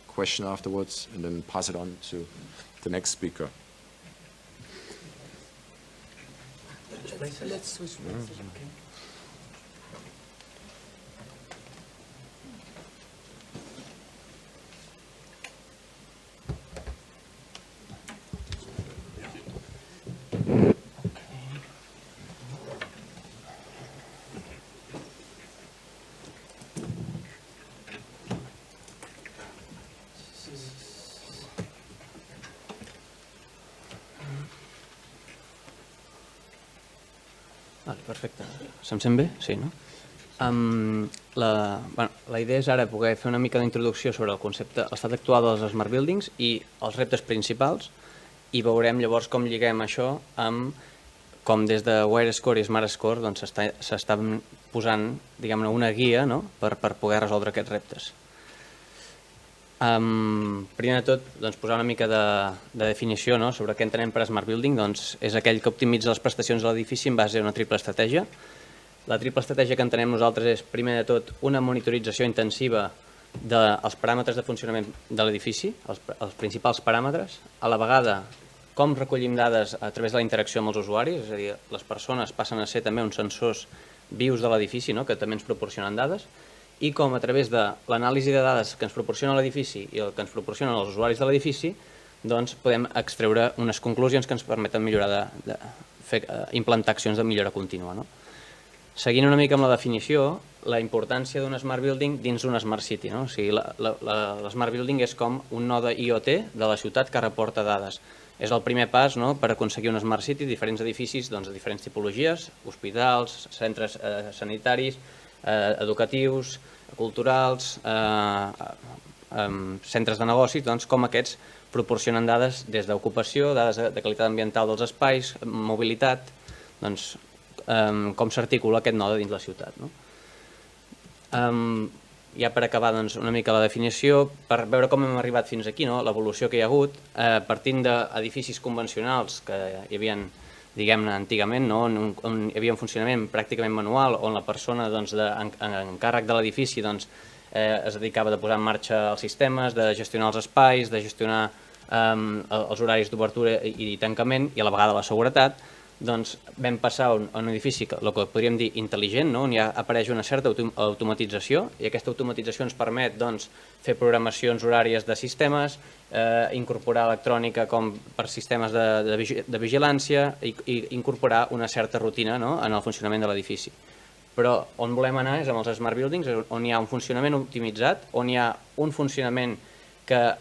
Question afterwards, and then pass it on to the next speaker. Let's switch. Okay. Perfecte. Se'm sent bé? Sí, no? La idea és ara poder fer una mica d'introducció sobre el concepte, l'estat actual dels Smart Buildings i els reptes principals, i veurem llavors com lliguem això amb com des de Wiredscore i Smartscore doncs, s'està posant, diguem-ne, una guia, no?, per poder resoldre aquests reptes. Primer de tot, doncs, posar una mica de definició, no?, sobre què entenem per Smart Building. Doncs, és aquell que optimitza les prestacions de l'edifici en base a una triple estratègia. La triple estratègia que entenem nosaltres és, primer de tot, una monitorització intensiva dels paràmetres de funcionament de l'edifici, els principals paràmetres, a la vegada com recollim dades a través de la interacció amb els usuaris, és a dir, les persones passen a ser també uns sensors vius de l'edifici, no?, que també ens proporcionen dades, i com a través de l'anàlisi de dades que ens proporciona l'edifici i el que ens proporcionen els usuaris de l'edifici, doncs podem extreure unes conclusions que ens permeten millorar, implantar accions de millora contínua. Seguint una mica amb la definició, la importància d'un Smart Building dins d'un Smart City. O sigui, l'Smart Building és com un node IoT de la ciutat que reporta dades. És el primer pas per aconseguir un Smart City, diferents edificis de diferents tipologies, hospitals, centres sanitaris, educatius, culturals, centres de negocis, doncs com aquests proporcionen dades des d'ocupació, dades de qualitat ambiental dels espais, mobilitat, doncs com s'articula aquest node dins la ciutat. Ja per acabar una mica la definició, per veure com hem arribat fins aquí, l'evolució que hi ha hagut, partint d'edificis convencionals que hi havia, diguem-ne, antigament, on hi havia un funcionament pràcticament manual, on la persona encàrrec de l'edifici es dedicava a posar en marxa els sistemes, de gestionar els espais, de gestionar els horaris d'obertura i tancament, i a la vegada la seguretat, doncs vam passar a un edifici, el que podríem dir intel·ligent, on ja apareix una certa automatització, i aquesta automatització ens permet fer programacions horàries de sistemes, incorporar electrònica com per sistemes de vigilància i incorporar una certa rutina en el funcionament de l'edifici. Però on volem anar és amb els Smart Buildings, on hi ha un funcionament optimitzat, on hi ha un funcionament que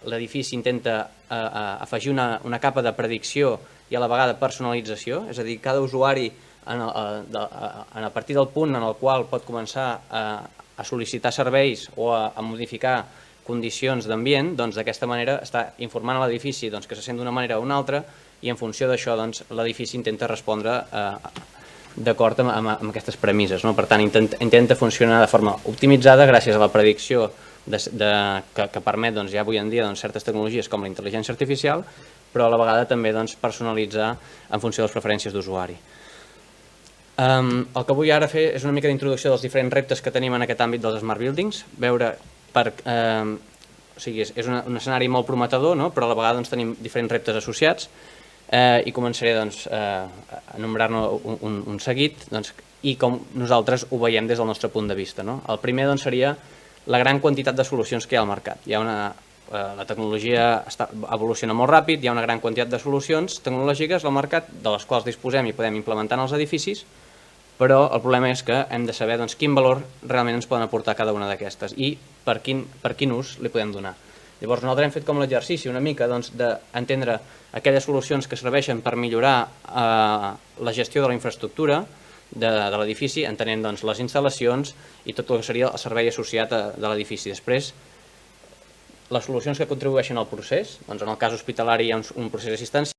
l'edifici intenta afegir una capa de predicció i a la vegada personalització, és a dir, cada usuari a partir del punt en el qual pot començar a sol·licitar serveis o a modificar condicions d'ambient, d'aquesta manera està informant a l'edifici que se sent d'una manera o una altra i en funció d'això l'edifici intenta respondre d'acord amb aquestes premisses. Per tant, intenta funcionar de forma optimitzada gràcies a la predicció que permet ja avui en dia certes tecnologies com la intel·ligència artificial, però a la vegada també personalitzar en funció de les preferències d'usuari. El que vull ara fer és una mica d'introducció dels diferents reptes que tenim en aquest àmbit dels Smart Buildings, veure o sigui, és un escenari molt prometedor, però a la vegada tenim diferents reptes associats i començaré a enumerar-ne un seguit i com nosaltres ho veiem des del nostre punt de vista. El primer seria la gran quantitat de solucions que hi ha al mercat. La tecnologia evoluciona molt ràpid, hi ha una gran quantitat de solucions tecnològiques al mercat de les quals disposem i podem implementar en els edificis, però el problema és que hem de saber quin valor realment ens poden aportar cada una d'aquestes i per quin ús li podem donar. Llavors nosaltres hem fet com l'exercici una mica d'entendre aquelles solucions que serveixen per millorar la gestió de la infraestructura de l'edifici, entenent les instal·lacions i tot el que seria el servei associat de l'edifici. Després, les solucions que contribueixen al procés, en el cas hospitalari hi ha un procés assistencial,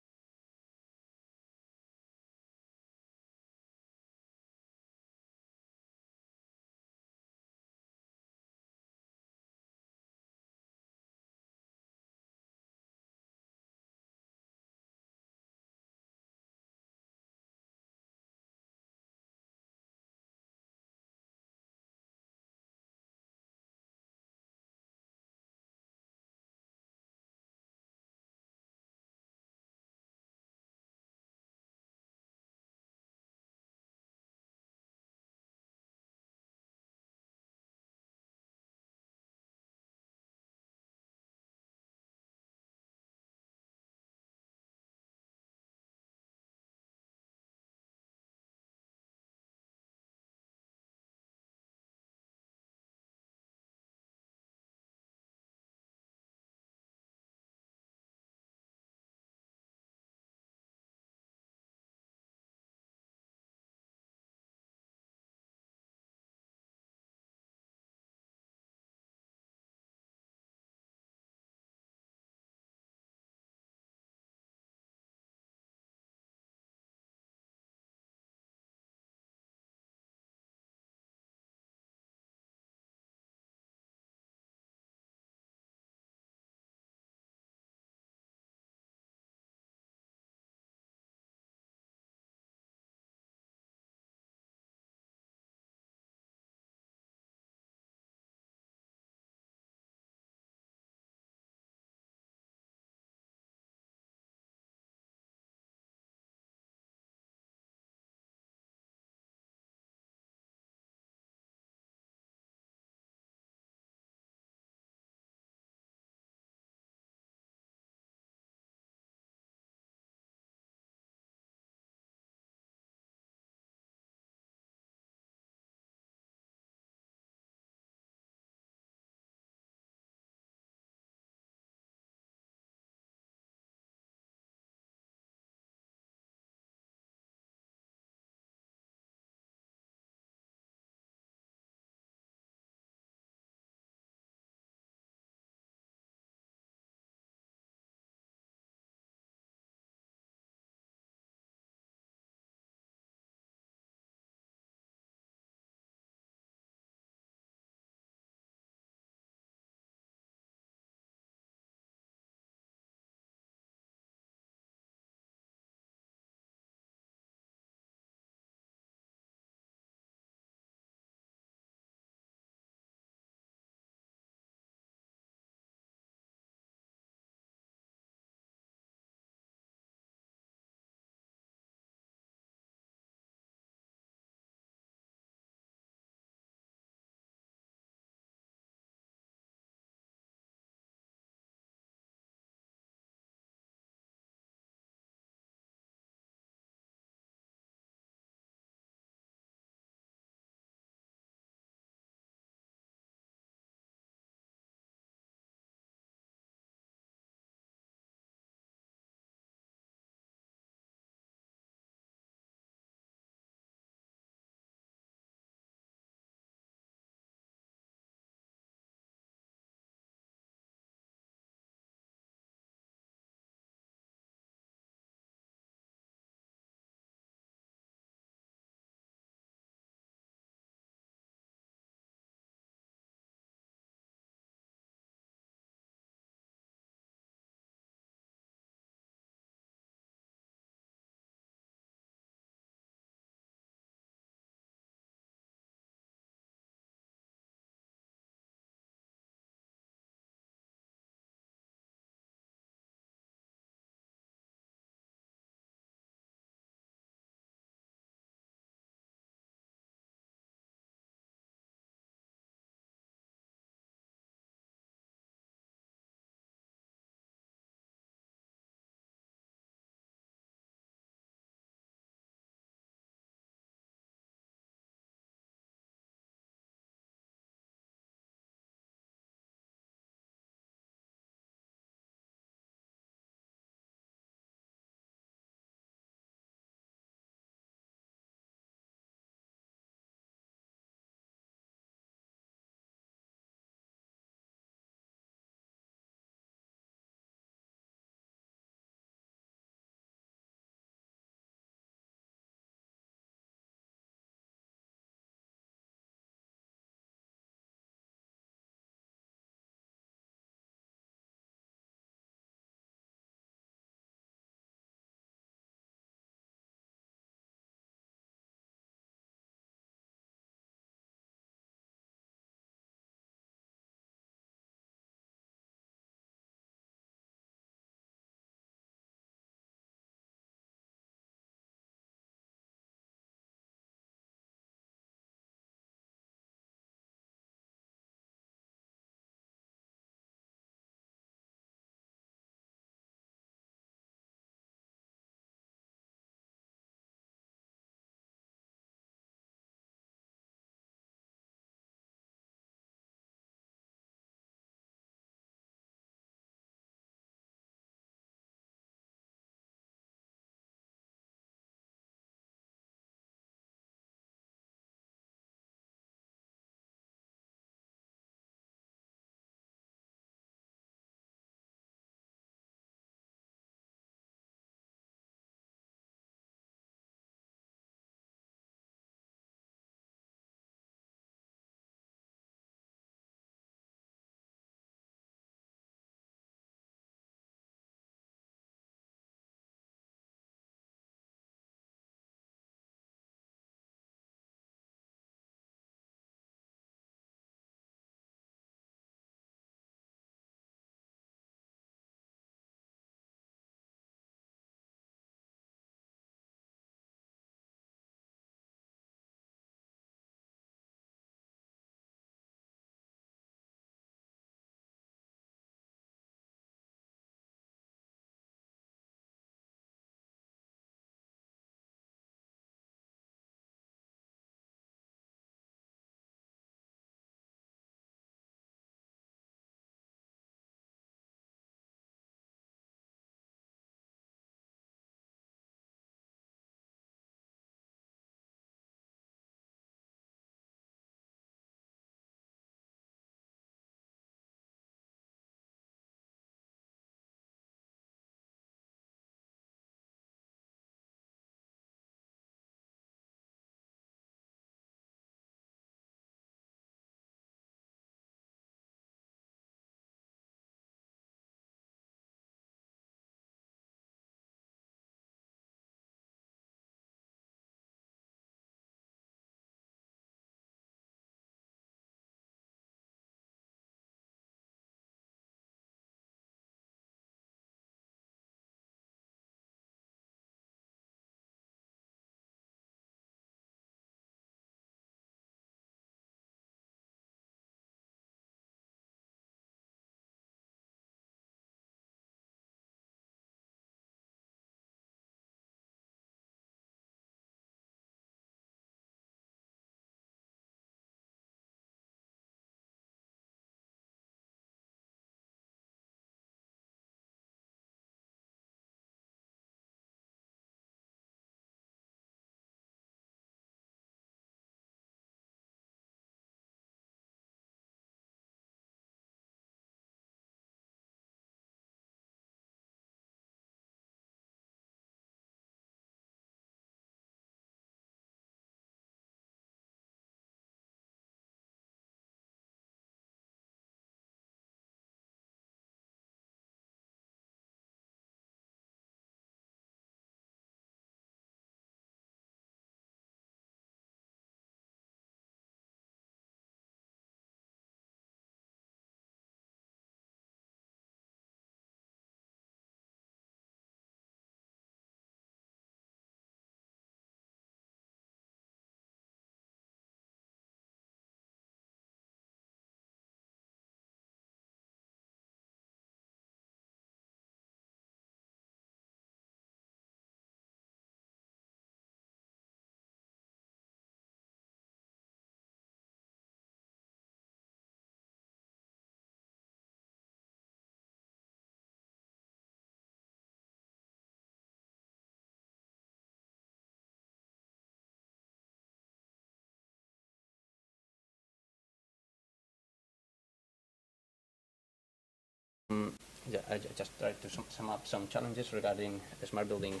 just try to sum up some challenges regarding the smart building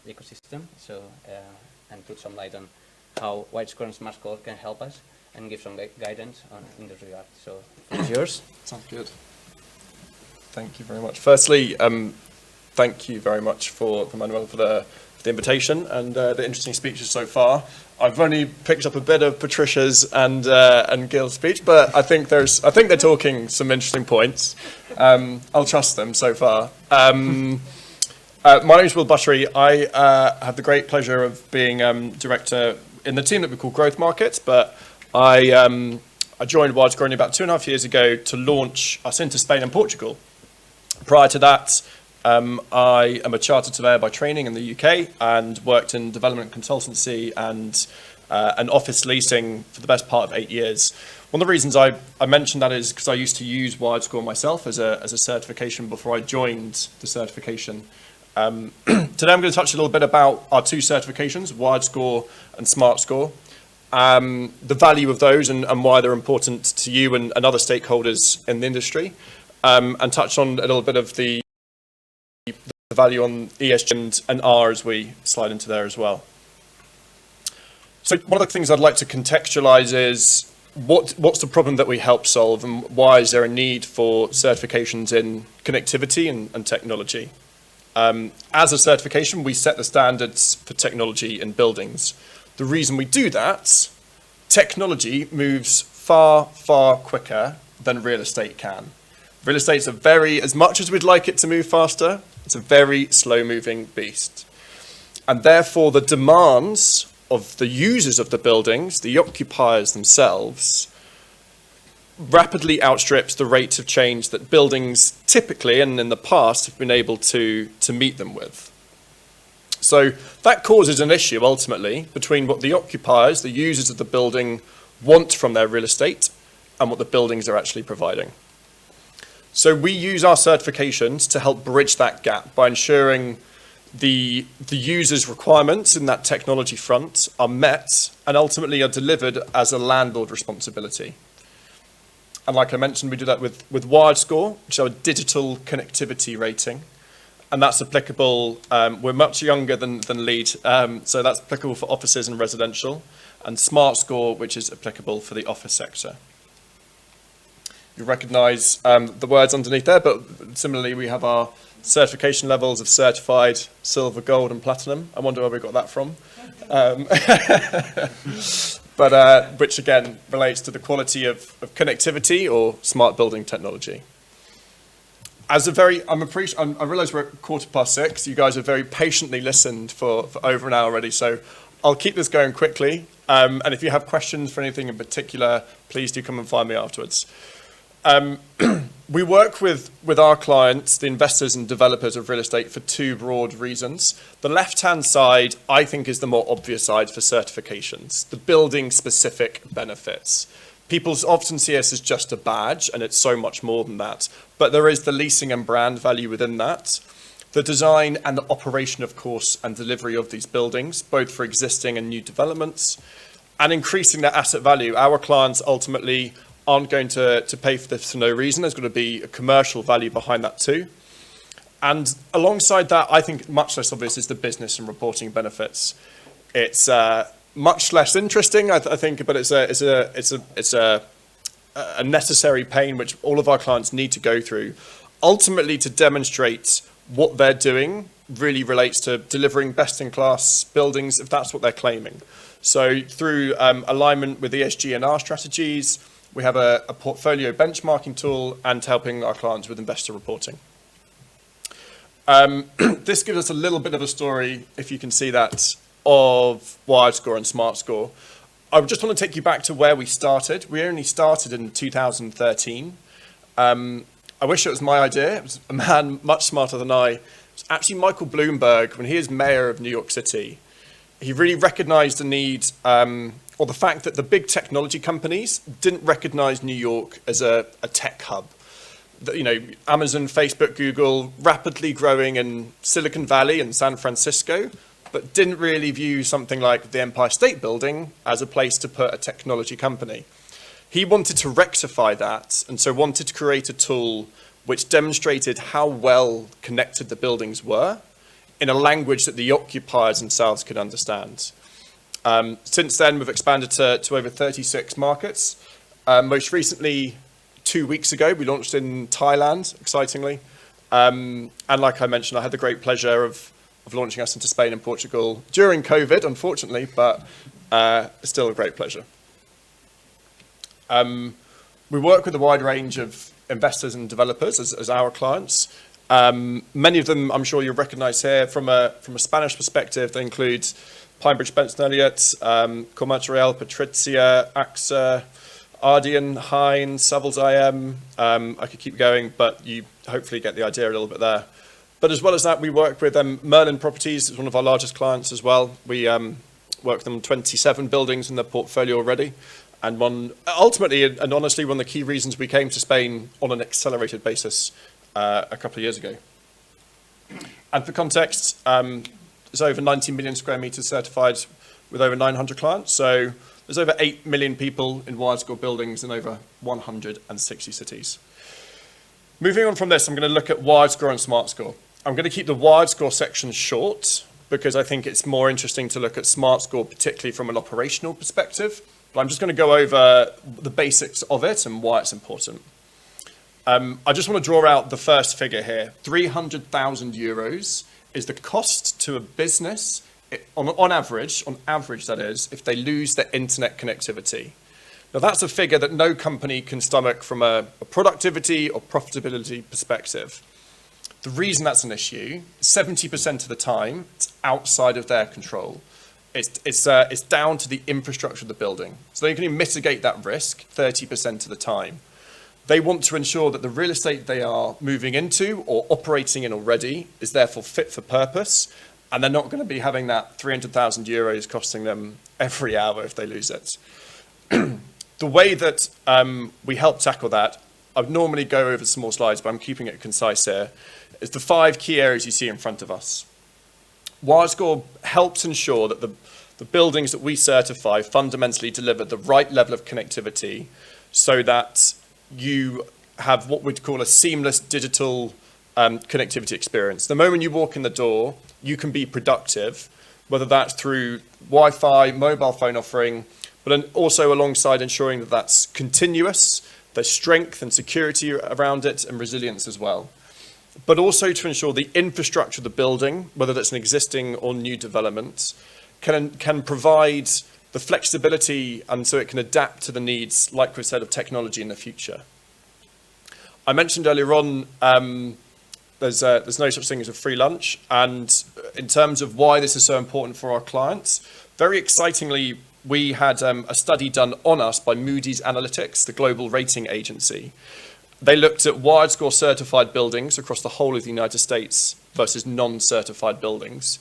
ecosystem, and put some light on how Wiredscore and Smartscore can help us and give some guidance in this regard. So, it's yours. Sounds good. Thank you very much. Firstly, thank you very much for Manuel for the invitation and the interesting speeches so far. I've only picked up a bit of Patricia's and Gil's speech, but I think they're talking some interesting points. I'll trust them so far. My name is Will Buttery. I have the great pleasure of being director in the team that we call Growth Markets, but I joined Wiredscore only about 2.5 years ago to launch us into Spain and Portugal. Prior to that, I am a chartered surveyor by training in the UK and worked in development consultancy and office leasing for the best part of 8 years. One of the reasons I mentioned that is because I used to use Wiredscore myself as a certification before I joined the certification. Today I'm going to touch a little bit about our two certifications, Wiredscore and Smartscore, the value of those and why they're important to you and other stakeholders in the industry, and touch on a little bit of the value on ESG and R as we slide into there as well. So one of the things I'd like to contextualize is what's the problem that we help solve and why is there a need for certifications in connectivity and technology? As a certification, we set the standards for technology in buildings. The reason we do that, technology moves far, far quicker than real estate can. Real estate's as much as we'd like it to move faster, it's a very slow-moving beast. And therefore, the demands of the users of the buildings, the occupiers themselves, rapidly outstrips the rate of change that buildings typically, and in the past, have been able to meet them with. So that causes an issue, ultimately, between what the occupiers, the users of the building, want from their real estate and what the buildings are actually providing. So we use our certifications to help bridge that gap by ensuring the user's requirements in that technology front are met and ultimately are delivered as a landlord responsibility. And like I mentioned, we do that with Wiredscore, which is our digital connectivity rating. And that's applicable, we're much younger than LEED, so that's applicable for offices and residential, and Smartscore, which is applicable for the office sector. You recognise the words underneath there, but similarly we have our certification levels of certified, silver, gold and platinum. I wonder where we got that from. But which again relates to the quality of connectivity or smart building technology. I realise we're at 6:15. You guys have very patiently listened for over an hour already, so I'll keep this going quickly. And if you have questions for anything in particular, please do come and find me afterwards. We work with our clients, the investors and developers of real estate, for two broad reasons. The left-hand side, I think, is the more obvious side for certifications, the building-specific benefits. People often see us as just a badge, and it's so much more than that. But there is the leasing and brand value within that, the design and the operation, of course, and delivery of these buildings, both for existing and new developments, and increasing their asset value. Our clients ultimately aren't going to pay for this for no reason. There's going to be a commercial value behind that too. And alongside that, I think much less obvious is the business and reporting benefits. It's much less interesting, I think, but it's a necessary pain which all of our clients need to go through, ultimately to demonstrate what they're doing really relates to delivering best-in-class buildings, if that's what they're claiming. So through alignment with ESG and R strategies, we have a portfolio benchmarking tool and helping our clients with investor reporting. This gives us a little bit of a story, if you can see that, of Wiredscore and Smartscore. I just want to take you back to where we started. We only started in 2013. I wish it was my idea. It was a man much smarter than I. It was actually Michael Bloomberg, when he was mayor of New York City. He really recognized the need, or the fact that the big technology companies didn't recognize New York as a tech hub. You know, Amazon, Facebook, Google, rapidly growing in Silicon Valley and San Francisco, but didn't really view something like the Empire State Building as a place to put a technology company. He wanted to rectify that, and so wanted to create a tool which demonstrated how well connected the buildings were in a language that the occupiers themselves could understand. Since then, we've expanded to over 36 markets. Most recently, 2 weeks ago, we launched in Thailand, excitingly. And like I mentioned, I had the great pleasure of launching us into Spain and Portugal during COVID, unfortunately, but still a great pleasure. We work with a wide range of investors and developers as our clients. Many of them, I'm sure you'll recognise here, from a Spanish perspective, they include Pinebridge, Benson Elliott, Comarch, Patricia, AXA, Ardian, Hines, Savills IM. I could keep going, but you hopefully get the idea a little bit there. But as well as that, we work with Merlin Properties, is one of our largest clients as well. We work with them on 27 buildings in their portfolio already. And ultimately, and honestly, one of the key reasons we came to Spain on an accelerated basis a couple of years ago. And for context, there's over 90 million square meters certified with over 900 clients. So there's over 8 million people in Wiredscore buildings in over 160 cities. Moving on from this, I'm going to look at Wiredscore and Smartscore. I'm going to keep the Wiredscore section short because I think it's more interesting to look at Smartscore, particularly from an operational perspective. But I'm just going to go over the basics of it and why it's important. I just want to draw out the first figure here. 300,000 euros is the cost to a business, on average that is, if they lose their internet connectivity. Now that's a figure that no company can stomach from a productivity or profitability perspective. The reason that's an issue, 70% of the time, it's outside of their control. It's down to the infrastructure of the building. So they can only mitigate that risk 30% of the time. They want to ensure that the real estate they are moving into or operating in already is therefore fit for purpose, and they're not going to be having that 300,000 euros costing them every hour if they lose it. The way that we help tackle that, I'd normally go over some more slides, but I'm keeping it concise here, is the 5 key areas you see in front of us. Wiredscore helps ensure that the buildings that we certify fundamentally deliver the right level of connectivity so that you have what we'd call a seamless digital connectivity experience. The moment you walk in the door, you can be productive, whether that's through Wi-Fi, mobile phone offering, but then also alongside ensuring that that's continuous, there's strength and security around it and resilience as well. But also to ensure the infrastructure of the building, whether that's an existing or new development, can provide the flexibility and so it can adapt to the needs, like we said, of technology in the future. I mentioned earlier on, there's no such thing as a free lunch. And in terms of why this is so important for our clients, very excitingly, we had a study done on us by Moody's Analytics, the global rating agency. They looked at Wiredscore certified buildings across the whole of the United States versus non-certified buildings.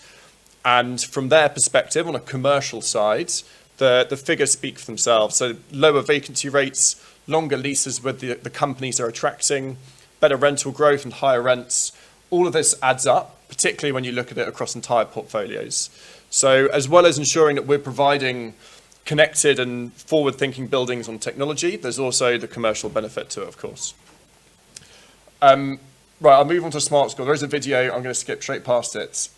And from their perspective, on a commercial side, the figures speak for themselves. So lower vacancy rates, longer leases with the companies they're attracting, better rental growth and higher rents. All of this adds up, particularly when you look at it across entire portfolios. So as well as ensuring that we're providing connected and forward-thinking buildings on technology, there's also the commercial benefit to it, of course. Right, I'll move on to Smartscore. There is a video, I'm going to skip straight past it, so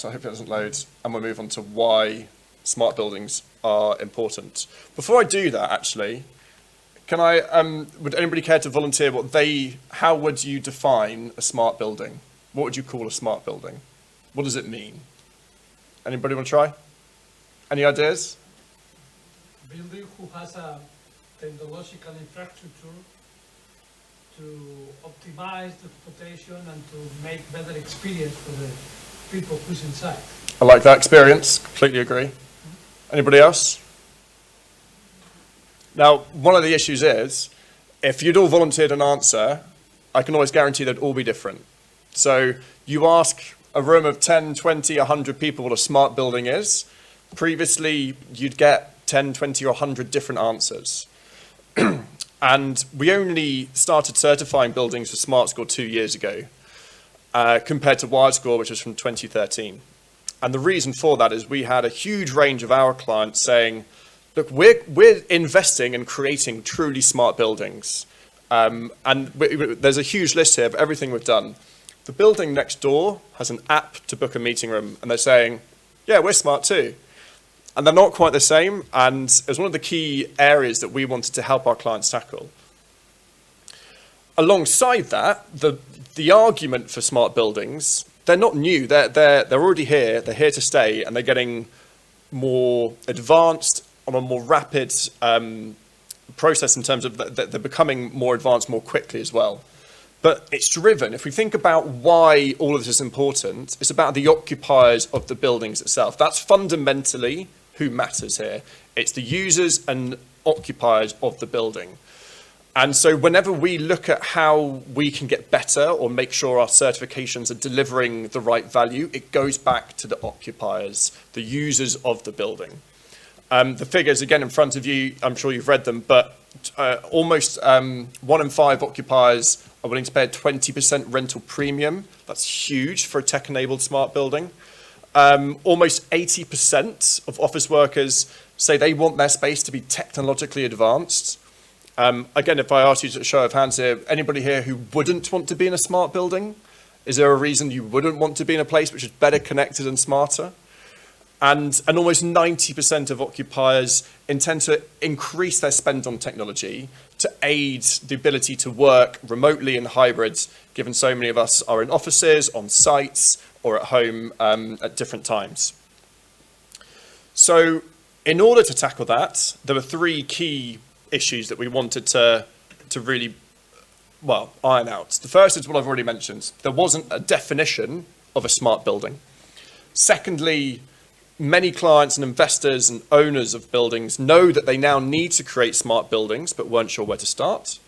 I hope it doesn't load, and we'll move on to why smart buildings are important. Before I do that, actually, would anybody care to volunteer how would you define a smart building? What would you call a smart building? What does it mean? Anybody want to try? Any ideas? Building who has a technological infrastructure to optimize the exploitation and to make better experience for the people who's inside. I like that experience, completely agree. Anybody else? Now, one of the issues is, if you'd all volunteered an answer, I can always guarantee they'd all be different. So you ask a room of 10, 20, 100 people what a smart building is. Previously, you'd get 10, 20, or 100 different answers. And we only started certifying buildings for Smartscore 2 years ago, compared to Wiredscore, which was from 2013. And the reason for that is we had a huge range of our clients saying, look, we're investing in creating truly smart buildings. There's a huge list here of everything we've done. The building next door has an app to book a meeting room, and they're saying, yeah, we're smart too. And they're not quite the same, and it was one of the key areas that we wanted to help our clients tackle. Alongside that, the argument for smart buildings, they're not new. They're already here. They're here to stay, and they're getting more advanced on a more rapid process in terms of they're becoming more advanced more quickly as well. But it's driven, if we think about why all of this is important, it's about the occupiers of the buildings itself. That's fundamentally who matters here. It's the users and occupiers of the building. And so whenever we look at how we can get better or make sure our certifications are delivering the right value, it goes back to the occupiers, the users of the building. The figures, again, in front of you, I'm sure you've read them, but almost 1 in 5 occupiers are willing to pay a 20% rental premium. That's huge for a tech-enabled smart building. Almost 80% of office workers say they want their space to be technologically advanced. Again, if I ask you to show of hands here, anybody here who wouldn't want to be in a smart building? Is there a reason you wouldn't want to be in a place which is better connected and smarter? And almost 90% of occupiers intend to increase their spend on technology to aid the ability to work remotely and hybrids, given so many of us are in offices, on sites, or at home at different times. So in order to tackle that, there were 3 key issues that we wanted to really, well, iron out. The first is what I've already mentioned. There wasn't a definition of a smart building. Secondly, many clients and investors and owners of buildings know that they now need to create smart buildings, but weren't sure where to start.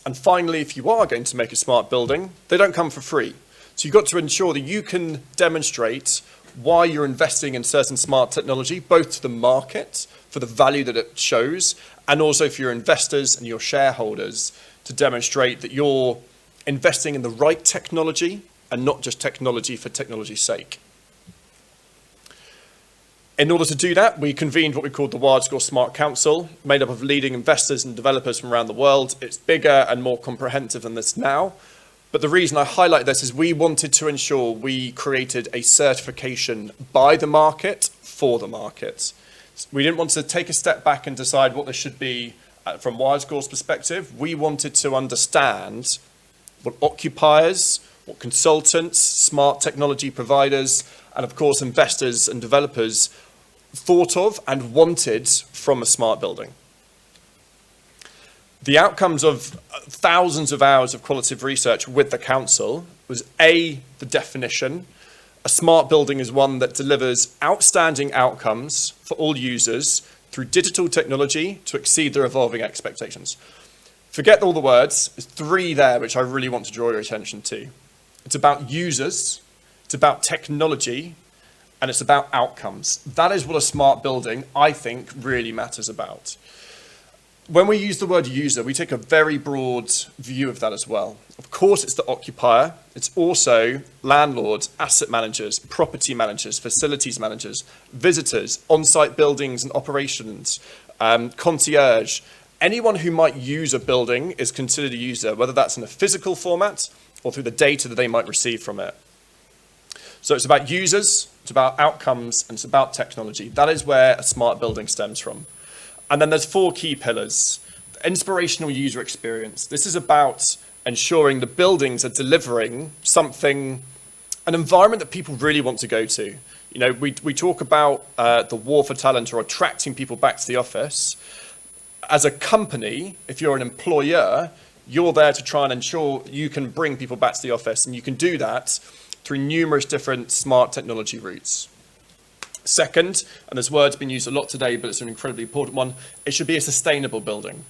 And finally, if you are going to make a smart building, they don't come for free. So you've got to ensure that you can demonstrate why you're investing in certain smart technology, both to the market, for the value that it shows, and also for your investors and your shareholders to demonstrate that you're investing in the right technology and not just technology for technology's sake. In order to do that, we convened what we called the Wiredscore Smart Council, made up of leading investors and developers from around the world. It's bigger and more comprehensive than this now. But the reason I highlight this is we wanted to ensure we created a certification by the market for the market. We didn't want to take a step back and decide what this should be from Wiredscore's perspective. We wanted to understand what occupiers, what consultants, smart technology providers, and of course investors and developers thought of and wanted from a smart building. The outcomes of thousands of hours of qualitative research with the council was A, the definition. A smart building is one that delivers outstanding outcomes for all users through digital technology to exceed their evolving expectations. Forget all the words, there's 3 there which I really want to draw your attention to. It's about users, it's about technology, and it's about outcomes. That is what a smart building, I think, really matters about. When we use the word user, we take a very broad view of that as well. Of course, it's the occupier. It's also landlords, asset managers, property managers, facilities managers, visitors, on-site buildings and operations, concierge. Anyone who might use a building is considered a user, whether that's in a physical format or through the data that they might receive from it. So it's about users, it's about outcomes, and it's about technology. That is where a smart building stems from. And then there's 4 key pillars. The inspirational user experience. This is about ensuring the buildings are delivering something, an environment that people really want to go to. You know, we talk about the war for talent or attracting people back to the office. As a company, if you're an employer, you're there to try and ensure you can bring people back to the office, and you can do that through numerous different smart technology routes. Second, and this word's been used a lot today, but it's an incredibly important one, it should be a sustainable building.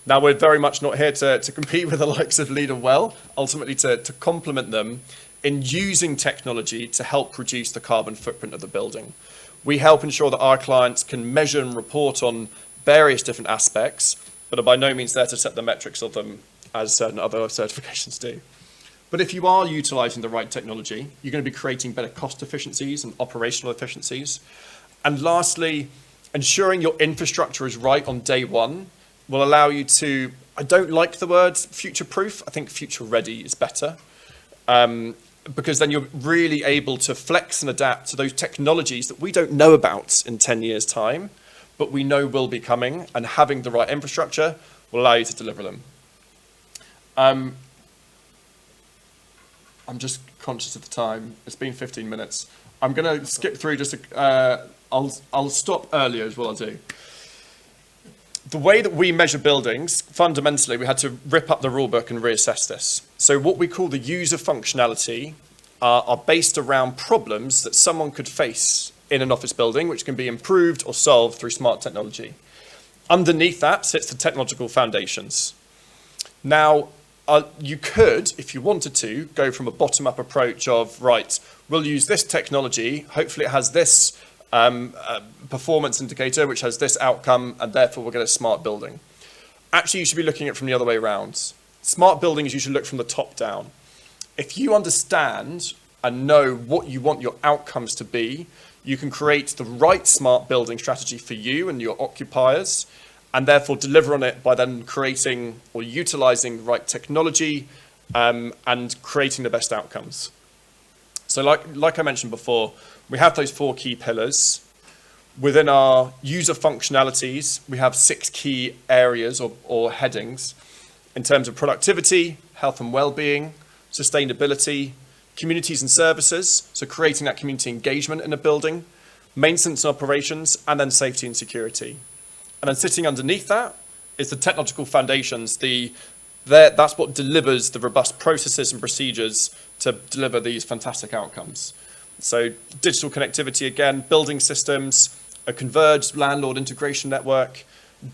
Now, we're very much not here to compete with the likes of LEED and WELL, ultimately to complement them in using technology to help reduce the carbon footprint of the building. We help ensure that our clients can measure and report on various different aspects, but are by no means there to set the metrics of them as certain other certifications do. But if you are utilizing the right technology, you're going to be creating better cost efficiencies and operational efficiencies. And lastly, ensuring your infrastructure is right on day one will allow you to I don't like the word future-proof. I think future-ready is better. Because then you're really able to flex and adapt to those technologies that we don't know about in 10 years' time, but we know will be coming, and having the right infrastructure will allow you to deliver them. I'm just conscious of the time. It's been 15 minutes. I'm going to skip through just I'll stop earlier is what I'll do. The way that we measure buildings, fundamentally, we had to rip up the rulebook and reassess this. So what we call the user functionality are based around problems that someone could face in an office building, which can be improved or solved through smart technology. Underneath that sits the technological foundations. Now, you could, if you wanted to, go from a bottom-up approach of, right, we'll use this technology, hopefully it has this performance indicator, which has this outcome, and therefore we'll get a smart building. Actually, you should be looking at it from the other way around. Smart buildings, you should look from the top down. If you understand and know what you want your outcomes to be, you can create the right smart building strategy for you and your occupiers, and therefore deliver on it by then creating or utilizing the right technology and creating the best outcomes. So like I mentioned before, we have those 4 key pillars. Within our user functionalities, we have 6 key areas or headings in terms of productivity, health and well-being, sustainability, communities and services, so creating that community engagement in a building, maintenance and operations, and then safety and security. And then sitting underneath that is the technological foundations. That's what delivers the robust processes and procedures to deliver these fantastic outcomes. So digital connectivity again, building systems, a converged landlord integration network,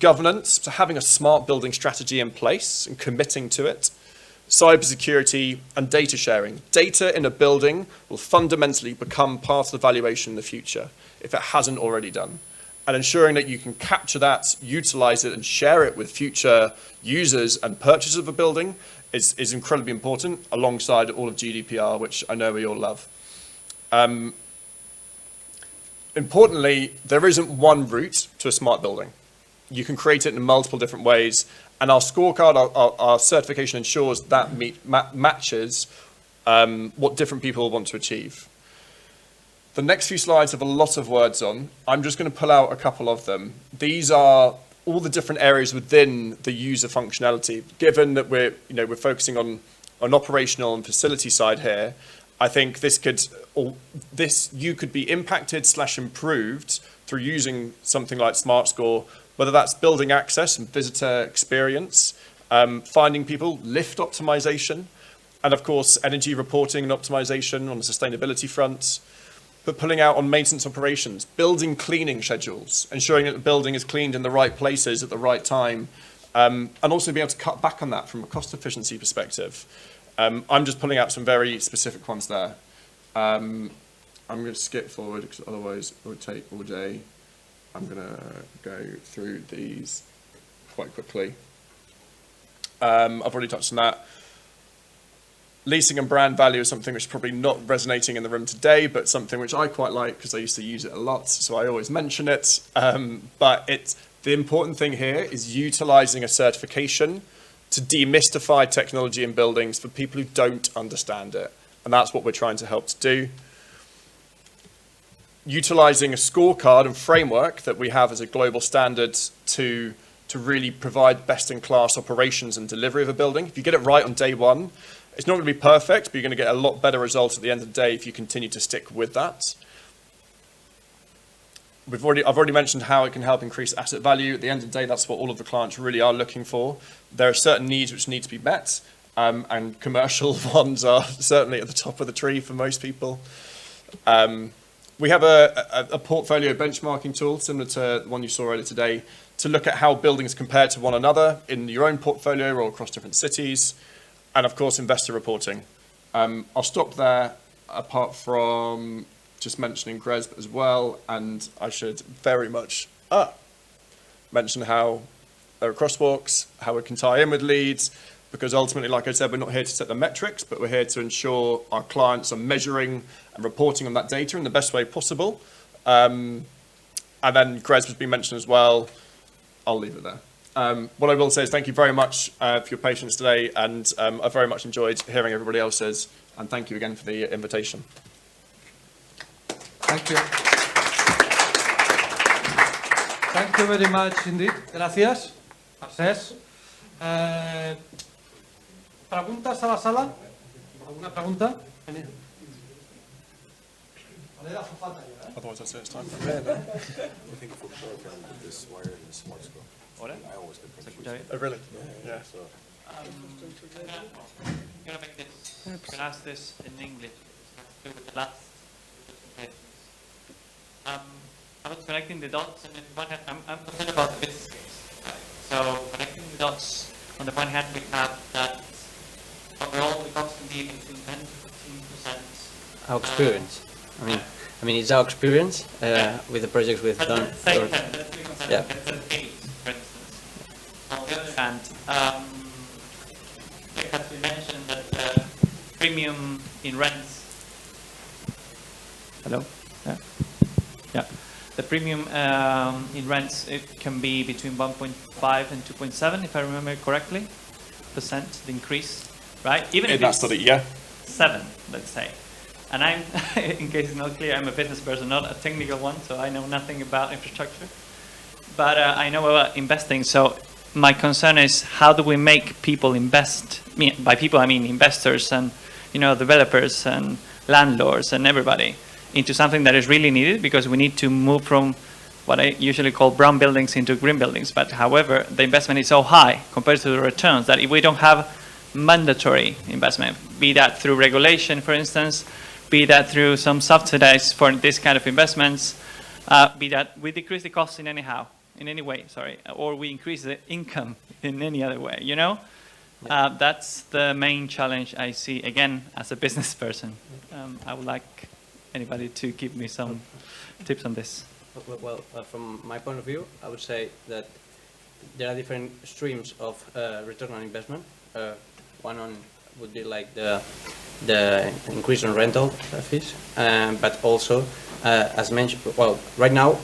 governance, so having a smart building strategy in place and committing to it, cybersecurity, and data sharing. Data in a building will fundamentally become part of the valuation in the future if it hasn't already done. And ensuring that you can capture that, utilize it, and share it with future users and purchasers of a building is incredibly important, alongside all of GDPR, which I know we all love. Importantly, there isn't one route to a smart building. You can create it in multiple different ways, and our scorecard, our certification ensures that matches what different people want to achieve. The next few slides have a lot of words on. I'm just going to pull out a couple of them. These are all the different areas within the user functionality. Given that we're focusing on an operational and facility side here, I think you could be impacted / improved through using something like Smartscore, whether that's building access and visitor experience, finding people, lift optimization, and of course, energy reporting and optimization on the sustainability front, but pulling out on maintenance operations, building cleaning schedules, ensuring that the building is cleaned in the right places at the right time, and also being able to cut back on that from a cost efficiency perspective. I'm just pulling out some very specific ones there. I'm going to skip forward because otherwise it would take all day. I'm going to go through these quite quickly. I've already touched on that. Leasing and brand value is something which is probably not resonating in the room today, but something which I quite like because I used to use it a lot, so I always mention it. But the important thing here is utilizing a certification to demystify technology in buildings for people who don't understand it. And that's what we're trying to help to do. Utilizing a scorecard and framework that we have as a global standard to really provide best-in-class operations and delivery of a building. If you get it right on day one, it's not going to be perfect, but you're going to get a lot better results at the end of the day if you continue to stick with that. I've already mentioned how it can help increase asset value. At the end of the day, that's what all of the clients really are looking for. There are certain needs which need to be met, and commercial ones are certainly at the top of the tree for most people. We have a portfolio benchmarking tool, similar to the one you saw earlier today, to look at how buildings compare to one another in your own portfolio or across different cities, and of course, investor reporting. I'll stop there, apart from just mentioning GRESB as well, and I should very much mention how there are crosswalks, how it can tie in with leads, because ultimately, like I said, we're not here to set the metrics, but we're here to ensure our clients are measuring and reporting on that data in the best way possible. And then GRESB has been mentioned as well. I'll leave it there. What I will say is thank you very much for your patience today, and I've very much enjoyed hearing everybody else's, and thank you again for the invitation. Thank you. Thank you very much indeed. Gràcies. Mercès. Preguntes a la sala? Alguna pregunta? Otherwise, I'd say it's time. Oh, really? Yeah. I'm gonna ask this in English. With the last I was connecting the dots, and on the one hand, I'm concerned about the business case. Right? So connecting the dots, on the one hand, we have that overall the cost can be between 10 to 15%. Our experience. I mean, it's our experience with the projects we've done. Let's say 10, let's be concerned. Yeah. Let's say 8, for instance. On the other hand, it has been mentioned that the premium in rents. Hello? Yeah. The premium in rents, it can be between 1.5 and 2.7, if I remember correctly, percent, the increase, right? Even if In that it's study, yeah. 7, let's say. And I'm, in case it's not clear, I'm a business person, not a technical one, so I know nothing about infrastructure. But I know about investing, so my concern is how do we make people invest? By people, I mean investors and, developers and landlords and everybody, into something that is really needed, because we need to move from what I usually call brown buildings into green buildings. But however, the investment is so high compared to the returns that if we don't have mandatory investment, be that through regulation, for instance, be that through some subsidies for this kind of investments, be that we decrease the costs in any way, or we increase the income in any other way, That's the main challenge I see, again, as a business person. I would like anybody to give me some tips on this. Well, from my point of view, I would say that there are different streams of return on investment. One would be like the increase in rental fees, but also, as mentioned, right now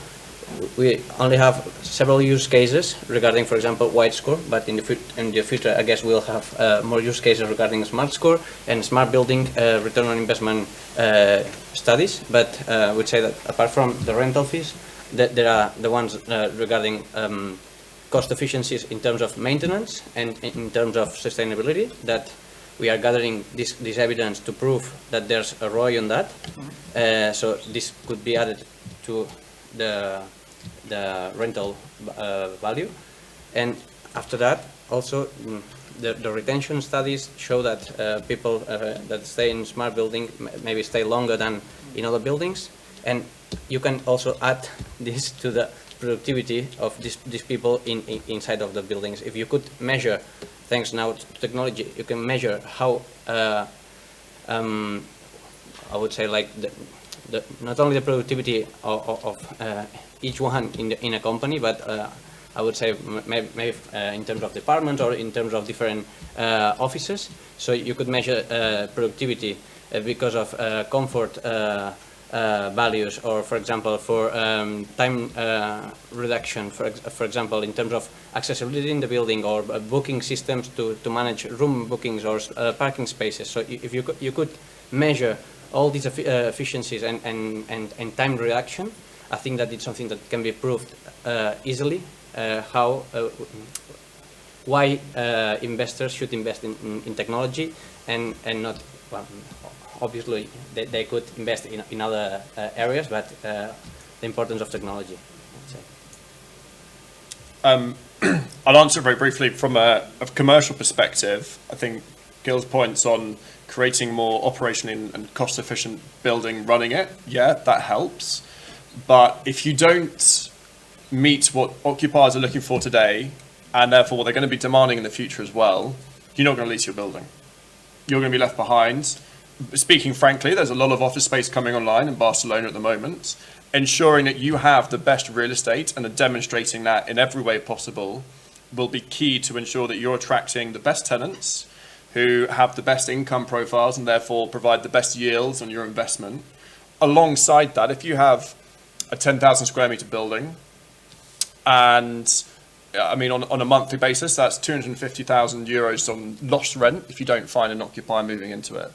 we only have several use cases regarding, for example, Wiredscore, but in the future, I guess we'll have more use cases regarding Smartscore and smart building return on investment studies. But I would say that apart from the rental fees, there are the ones regarding cost efficiencies in terms of maintenance and in terms of sustainability, that we are gathering this evidence to prove that there's a ROI on that. So this could be added to the rental value. And after that, also the retention studies show that people that stay in smart building maybe stay longer than in other buildings. And you can also add this to the productivity of these people inside of the buildings. If you could measure, thanks now to technology, you can measure how I would say like not only the productivity of each one in a company, but I would say maybe in terms of departments or in terms of different offices. So you could measure productivity because of comfort values, or for example for time reduction, for example in terms of accessibility in the building, or booking systems to manage room bookings or parking spaces. So if you could measure all these efficiencies and time reduction, I think that it's something that can be proved easily, why investors should invest in technology and not, well, obviously they could invest in other areas, but the importance of technology, I'd say. I'll answer very briefly from a commercial perspective. I think Gil's points on creating more operational and cost-efficient building, running it, yeah, that helps. But if you don't meet what occupiers are looking for today, and therefore what they're going to be demanding in the future as well, you're not going to lease your building. You're going to be left behind. Speaking frankly, there's a lot of office space coming online in Barcelona at the moment. Ensuring that you have the best real estate and demonstrating that in every way possible will be key to ensure that you're attracting the best tenants who have the best income profiles and therefore provide the best yields on your investment. Alongside that, if you have a 10,000 square meter building and I mean, on a monthly basis, that's 250,000 euros on lost rent if you don't find an occupier moving into it.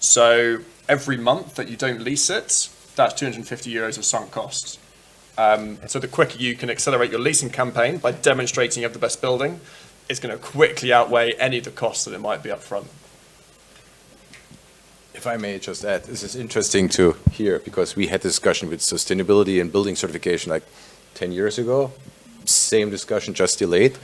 So every month that you don't lease it, that's 250 euros of sunk costs. So the quicker you can accelerate your leasing campaign by demonstrating you have the best building, it's going to quickly outweigh any of the costs that it might be up front. If I may just add, this is interesting to hear because we had discussion with sustainability and building certification like 10 years ago. Same discussion, just delayed.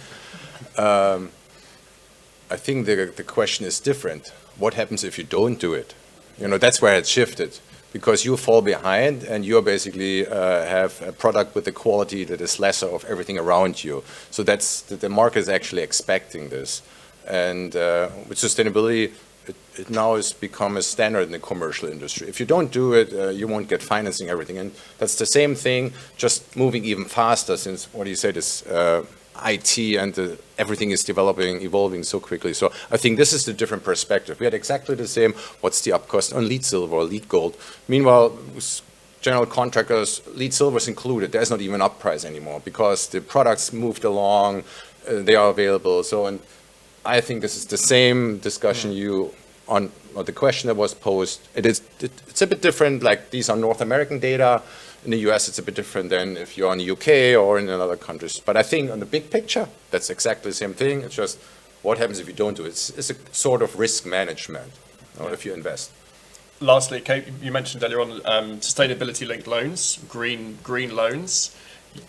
I think the question is different. What happens if you don't do it? You know, that's where it shifted because you fall behind and you basically have a product with a quality that is lesser of everything around you. So that's the market is actually expecting this. And with sustainability, it now has become a standard in the commercial industry. If you don't do it, you won't get financing everything. And that's the same thing, just moving even faster since, what do you say, this IT and everything is evolving so quickly. So I think this is the different perspective. We had exactly the same, what's the upcost on LEED silver or LEED gold. Meanwhile, general contractors, LEED silver is included. There's not even up price anymore because the products moved along, they are available. So, and I think this is the same discussion on the question that was posed. It's a bit different, like these are North American data. In the US, it's a bit different than if you're in the UK or in other countries. But I think on the big picture, that's exactly the same thing. It's just what happens if you don't do it. It's a sort of risk management if you invest. Lastly, Kate, you mentioned earlier on sustainability-linked loans, green loans.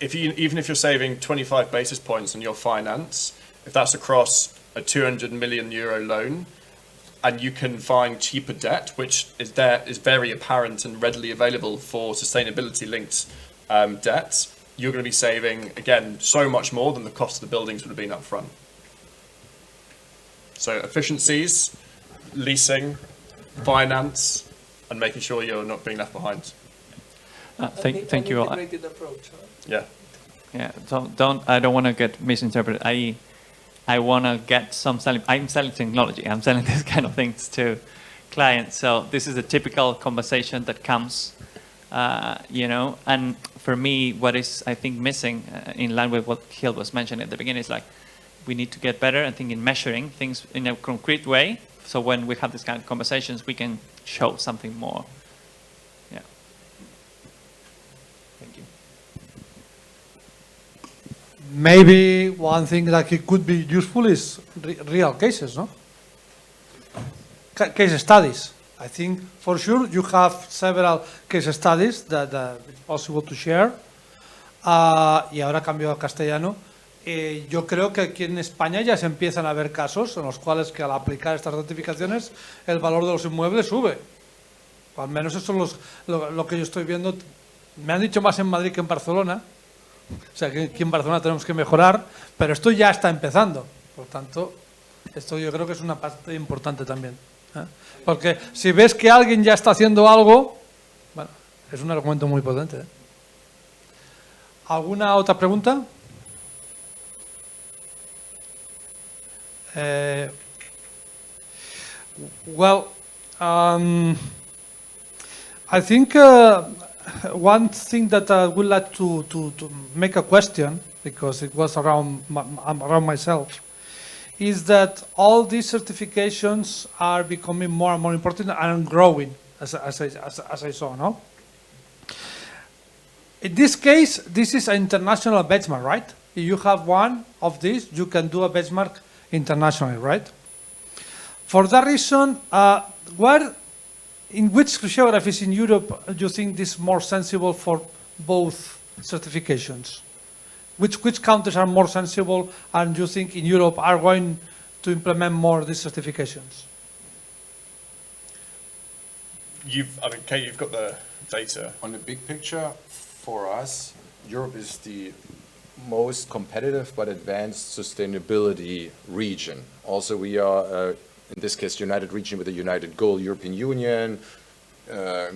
Even if you're saving 25 basis points on your finance, if that's across a 200 million euro loan, and you can find cheaper debt, which is very apparent and readily available for sustainability-linked debt, you're going to be saving, again, so much more than the cost of the buildings would have been up front. So efficiencies, leasing, finance, and making sure you're not being left behind. Thank you all. Approach, huh? Yeah. Yeah, I don't want to get misinterpreted. I want to get I'm selling technology. I'm selling this kind of things to clients. So this is a typical conversation that comes, and for me, what is, I think, missing in line with what Gil was mentioning at the beginning is like, we need to get better, I think, in measuring things in a concrete way. So when we have these kind of conversations, we can show something more. Yeah. Thank you. Maybe one thing that it could be useful is real cases, no? Case studies. I think for sure you have several case studies that it's possible to share. Y ahora cambio a castellano. Yo creo que aquí en España ya se empiezan a ver casos en los cuales que al aplicar estas certificaciones el valor de los inmuebles sube. O al menos eso es lo que yo estoy viendo. Me han dicho más en Madrid que en Barcelona. O sea, que aquí en Barcelona tenemos que mejorar, pero esto ya está empezando. Por tanto, esto yo creo que es una parte importante también. Porque si ves que alguien ya está haciendo algo, bueno, es un argumento muy potente. ¿Alguna otra pregunta? Well, I think one thing that I would like to make a question, because it was around myself, is that all these certifications are becoming more and more important and growing, as I saw, no? In this case, this is an international benchmark, right? If you have one of these, you can do a benchmark internationally, right? For that reason, in which geographies in Europe do you think this is more sensible for both certifications? Which countries are more sensible and you think in Europe are going to implement more these certifications? Kate, you've got the data. On the big picture, for us, Europe is the most competitive but advanced sustainability region. Also, we are, in this case, united region with a united goal, European Union,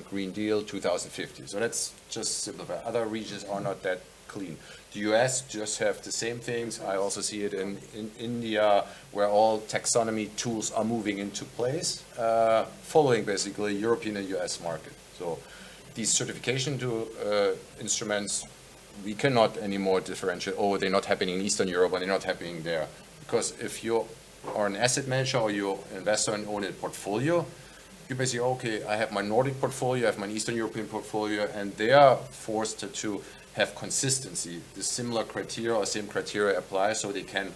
Green Deal 2050. So let's just simplify. Other regions are not that clean. The US just have the same things. I also see it in India, where all taxonomy tools are moving into place, following basically European and US market. So these certification instruments we cannot anymore differentiate, oh, they're not happening in Eastern Europe or they're not happening there. Because if you are an asset manager or you're an investor and own a portfolio, you basically, okay, I have my Nordic portfolio, I have my Eastern European portfolio, and they are forced to have consistency. The similar criteria or same criteria apply so they can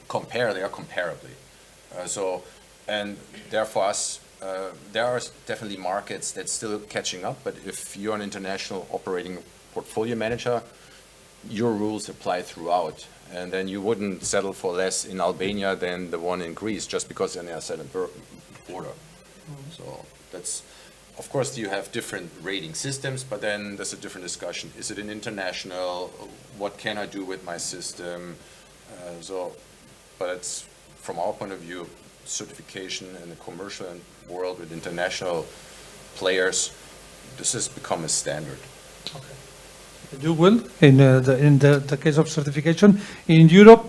compare, they are comparably. And therefore us, there are definitely markets that's still catching up, but if you're an international operating portfolio manager, your rules apply throughout. And then you wouldn't settle for less in Albania than the one in Greece, just because they're on the other side of the border. So that's, of course, you have different rating systems, but then there's a different discussion. Is it an international? What can I do with my system? But it's, from our point of view, certification in the commercial world with international players, this has become a standard. Okay. You will, in the case of certification, in Europe,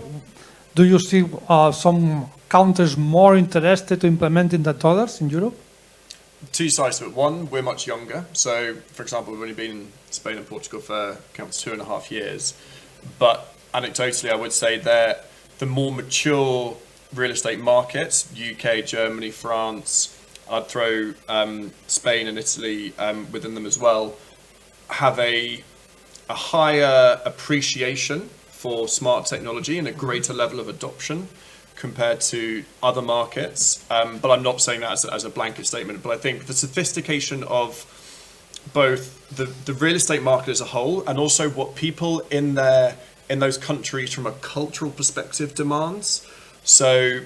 do you see some countries more interested to implementing than others in Europe? Two sides to it. One, we're much younger. So, for example, we've only been in Spain and Portugal for 2.5 years. But anecdotally, I would say that the more mature real estate markets, UK, Germany, France, I'd throw Spain and Italy within them as well, have a higher appreciation for smart technology and a greater level of adoption compared to other markets. But I'm not saying that as a blanket statement, but I think the sophistication of both the real estate market as a whole and also what people in those countries from a cultural perspective demands. So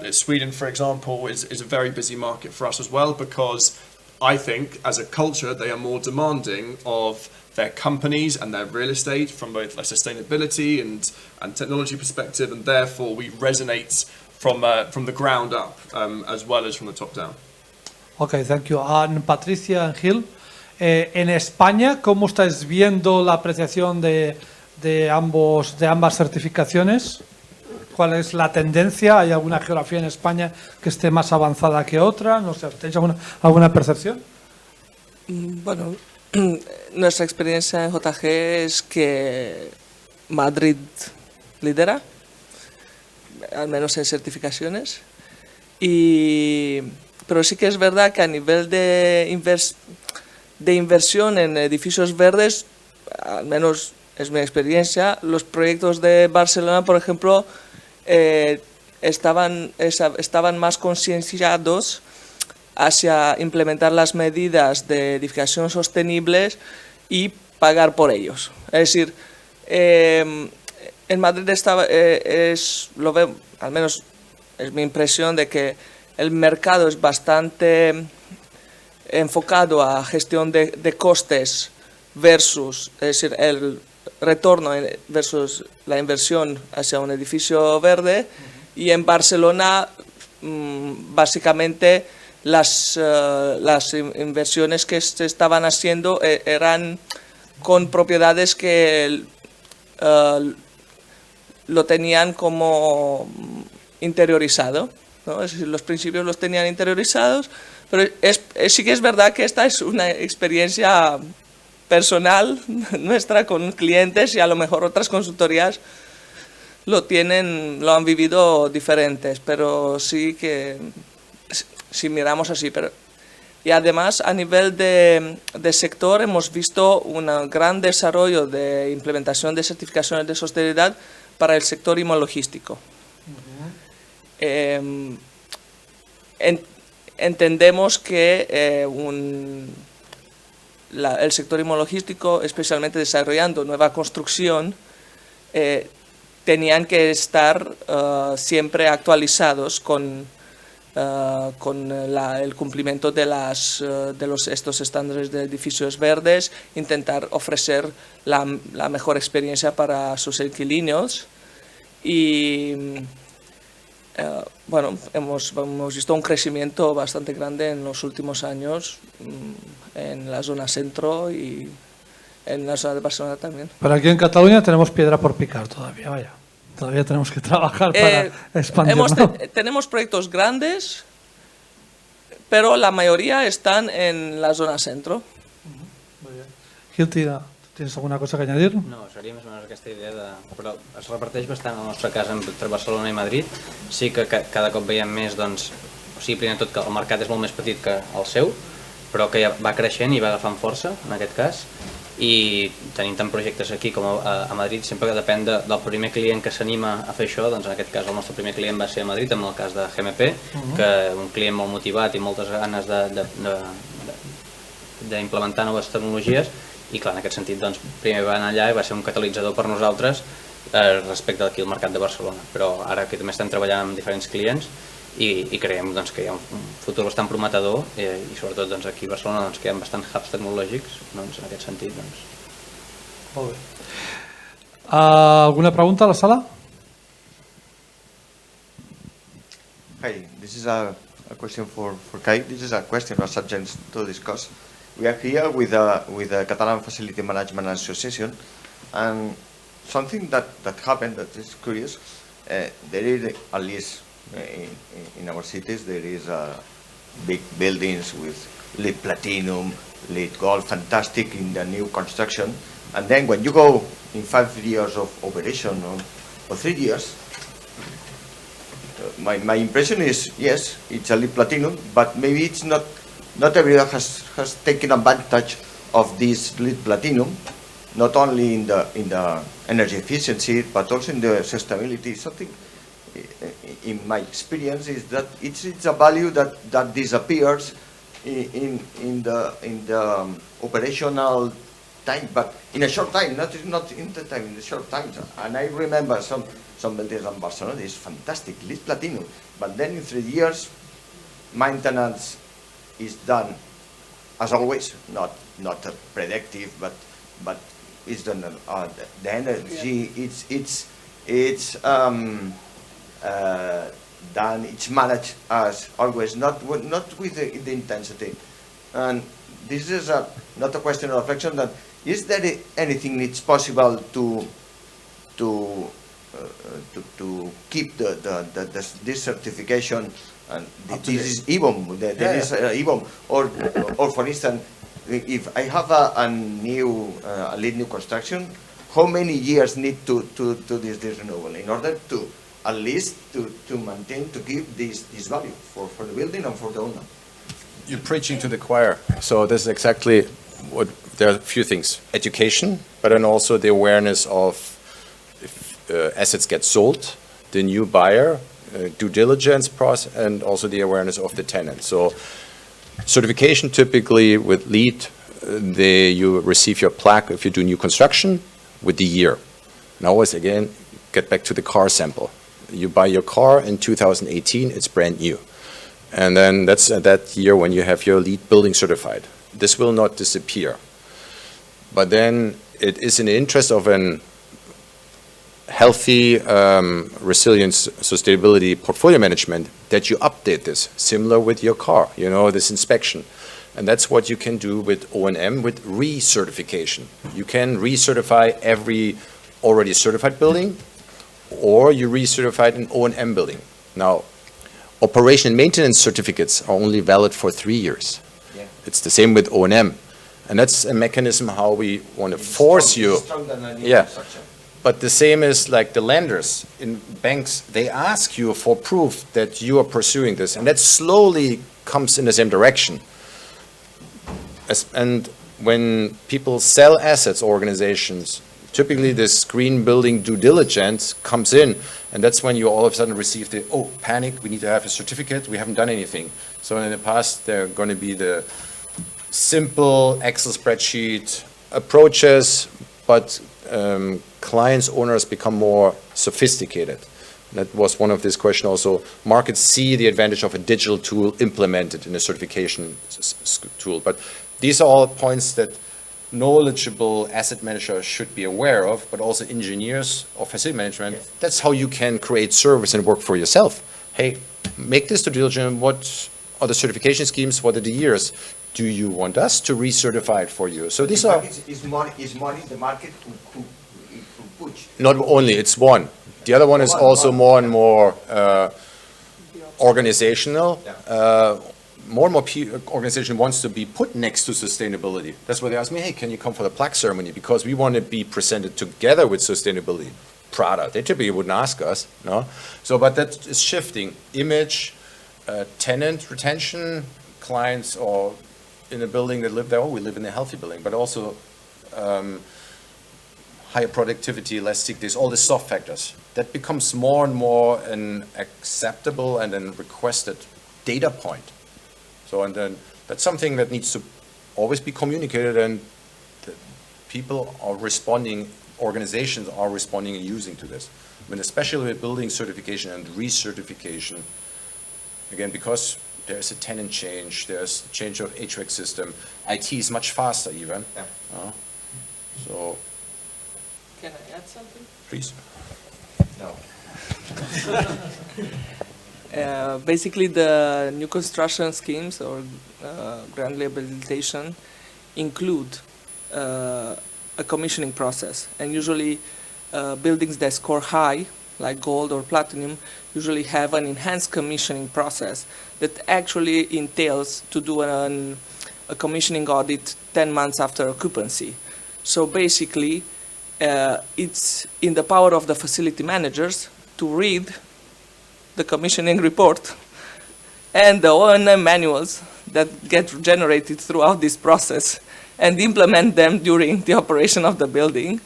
Sweden, for example, is a very busy market for us as well, because I think as a culture, they are more demanding of their companies and their real estate from both a sustainability and technology perspective, and therefore we resonate from the ground up as well as from the top down. Okay, thank you. And Patricia and Gil, en España, ¿cómo estáis viendo la apreciación de ambas certificaciones? ¿Cuál es la tendencia? ¿Hay alguna geografía en España que esté más avanzada que otra? No sé, ¿tenéis alguna percepción? Bueno, nuestra experiencia en JG es que Madrid lidera, al menos en certificaciones, pero sí que es verdad que a nivel de inversión en edificios verdes, al menos es mi experiencia, los proyectos de Barcelona, por ejemplo, estaban más concienciados hacia implementar las medidas de edificación sostenibles y pagar por ellos. Es decir, en Madrid lo veo, al menos es mi impresión, de que el mercado es bastante enfocado a gestión de costes versus, es decir, el retorno versus la inversión hacia un edificio verde, y en Barcelona básicamente las inversiones que se estaban haciendo eran con propiedades que lo tenían como interiorizado, ¿no? Es decir, los principios los tenían interiorizados, pero sí que es verdad que esta es una experiencia personal nuestra con clientes, y a lo mejor otras consultorías lo han vivido diferentes, pero sí que si miramos así. Y además a nivel de sector hemos visto un gran desarrollo de implementación de certificaciones de sostenibilidad para el sector imologístico. Entendemos que el sector imologístico, especialmente desarrollando nueva construcción, tenían que estar siempre actualizados con el cumplimiento de estos estándares de edificios verdes, intentar ofrecer la mejor experiencia para sus inquilinos. Y bueno, hemos visto un crecimiento bastante grande en los últimos años en la zona centro y en la zona de Barcelona también. Pero aquí en Cataluña tenemos piedra por picar todavía, vaya. Todavía tenemos que trabajar para expandirnos. Tenemos proyectos grandes, pero la mayoría están en la zona centro. Muy bien. Gil, tira. ¿Tienes alguna cosa que añadir? No, seria més o menys aquesta idea però es reparteix bastant en el nostre cas entre Barcelona i Madrid. Sí que cada cop veiem més, doncs, o sigui, primer tot que el mercat és molt més petit que el seu, però que ja va creixent i va agafant força, en aquest cas, i tenim tant projectes aquí com a Madrid, sempre que depèn del primer client que s'anima a fer això, doncs en aquest cas el nostre primer client va ser a Madrid, en el cas de GMP, que un client molt motivat i moltes ganes d'implementar noves tecnologies, i clar, en aquest sentit, doncs, primer va anar allà i va ser un catalitzador per nosaltres respecte d'aquí al mercat de Barcelona, però ara que també estem treballant amb diferents clients i creiem doncs, que hi ha un futur bastant prometedor i sobretot doncs, aquí a Barcelona doncs, que hi ha bastants hubs tecnològics, doncs, en aquest sentit. Doncs. Molt bé. Alguna pregunta a la sala? Hi, this is a question for Kai. This is a question or subject to discuss. We are here with the Catalana Facility Management Association, and something that happened that is curious. There is, at least in our cities, there is big buildings with LEED Platinum, LEED Gold, fantastic in the new construction. And then when you go in 5 years of operation or 3 years, my impression is, yes, it's a LEED Platinum, but maybe it's not everyone has taken advantage of this LEED Platinum, not only in the energy efficiency, but also in the sustainability. Something, in my experience, is that it's a value that disappears in the operational time, but in a short time, not in the time, in the short time. And I remember some buildings in Barcelona, it's fantastic, LEED Platinum, but then in 3 years, maintenance is done as always, not predictive, but it's done. The energy, it's done. It's managed as always, not with the intensity. And this is not a question of reflection. That is there anything it's possible to keep this certification? And this is EBOM. There is EBOM, or for instance, if I have a new LEED new construction, how many years need to this renewal in order to at least to maintain, to give this value for the building and for the owner? You're preaching to the choir. So this is exactly what, there are a few things. Education, but then also the awareness of if assets get sold, the new buyer, due diligence process, and also the awareness of the tenant. So certification typically with LEED, you receive your plaque if you do new construction with the year. Now always again, get back to the car sample. You buy your car in 2018, it's brand new. And then that's that year when you have your LEED building certified. This will not disappear. But then it is in the interest of an healthy resilience, sustainability portfolio management that you update this, similar with your car, you know, this inspection. And that's what you can do with O&M, with recertification. You can recertify every already certified building, or you recertify an O&M building. Now, operation and maintenance certificates are only valid for 3 years. Yeah. It's the same with O&M. And that's a mechanism how we want to force you. Yeah. But the same is like the lenders in banks, they ask you for proof that you are pursuing this, and that slowly comes in the same direction. And when people sell assets, organizations, typically this green building due diligence comes in, and that's when you all of a sudden receive the, oh, panic, we need to have a certificate, we haven't done anything. So in the past, they're going to be the simple Excel spreadsheet approaches, but clients, owners become more sophisticated. That was one of this question also. Markets see the advantage of a digital tool implemented in a certification tool. But these are all points that knowledgeable asset managers should be aware of, but also engineers of facility management. Yes. That's how you can create service and work for yourself. Hey, make this due diligence. What are the certification schemes? What are the years? Do you want us to recertify it for you? So these are... Is money the market who push? Not only, it's one. The other one is also more and more organizational. more and more organization wants to be put next to sustainability. That's why they ask me, hey, can you come for the plaque ceremony? Because we want to be presented together with sustainability. Prada, they typically wouldn't ask us, no? So, but that is shifting. Image, tenant retention, clients or in a building that live there, oh, we live in a healthy building, but also higher productivity, less sick days, all the soft factors. That becomes more and more an acceptable and then requested data point. So, and then that's something that needs to always be communicated, and people are responding, organizations are responding and using to this. I mean, especially with building certification and recertification, again, because there's a tenant change, there's a change of HVAC system, IT is much faster even. Yeah. So. Can I add something? Please. No. Basically, the new construction schemes or grant rehabilitation include a commissioning process, and usually buildings that score high, like gold or platinum, usually have an enhanced commissioning process that actually entails to do a commissioning audit 10 months after occupancy. So basically, it's in the power of the facility managers to read the commissioning report and the O&M manuals that get generated throughout this process and implement them during the operation of the building.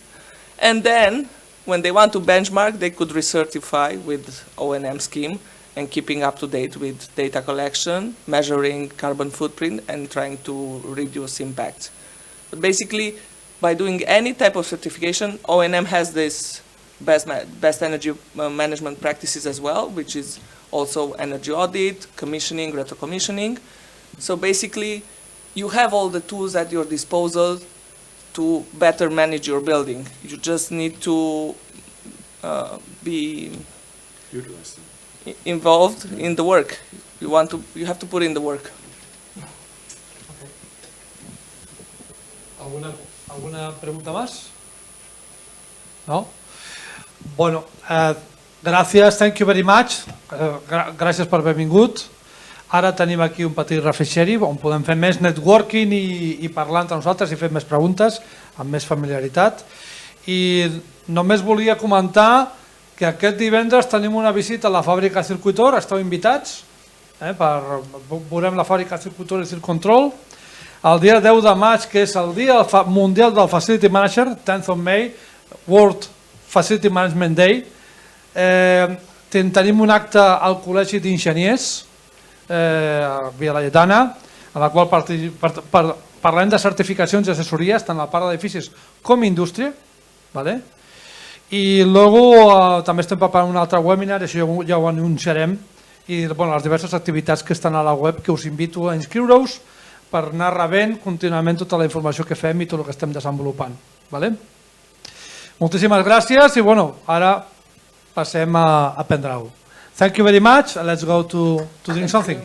And then, when they want to benchmark, they could recertify with O&M scheme and keeping up to date with data collection, measuring carbon footprint, and trying to reduce impact. But basically, by doing any type of certification, O&M has this best energy management practices as well, which is also energy audit, commissioning, retro-commissioning. So basically, you have all the tools at your disposal to better manage your building. You just need to be involved in the work. You have to put in the work. ¿Alguna pregunta más? No? Bueno, gràcies, thank you very much. Gràcies per haver vingut. Ara tenim aquí un petit refrigeri on podem fer més networking i parlar entre nosaltres i fer més preguntes amb més familiaritat. I només volia comentar que aquest divendres tenim una visita a la fàbrica Circuitor, esteu invitats, veurem la fàbrica Circuitor i Circontrol. El dia 10 de maig, que és el dia mundial del Facility Manager, 10th of May, World Facility Management Day, tenim un acte al Col·legi d'Enginyers, a Via Laietana, en la qual parlem de certificacions i assessories, tant la part d'edificis com indústria. I també estem preparant un altre webinar, això ja ho anunciarem, i les diverses activitats que estan a la web, que us invito a inscriure-us per anar rebent contínuament tota la informació que fem i tot el que estem desenvolupant. Moltíssimes gràcies i ara passem a prendre-ho. Thank you very much. Let's go to drink something.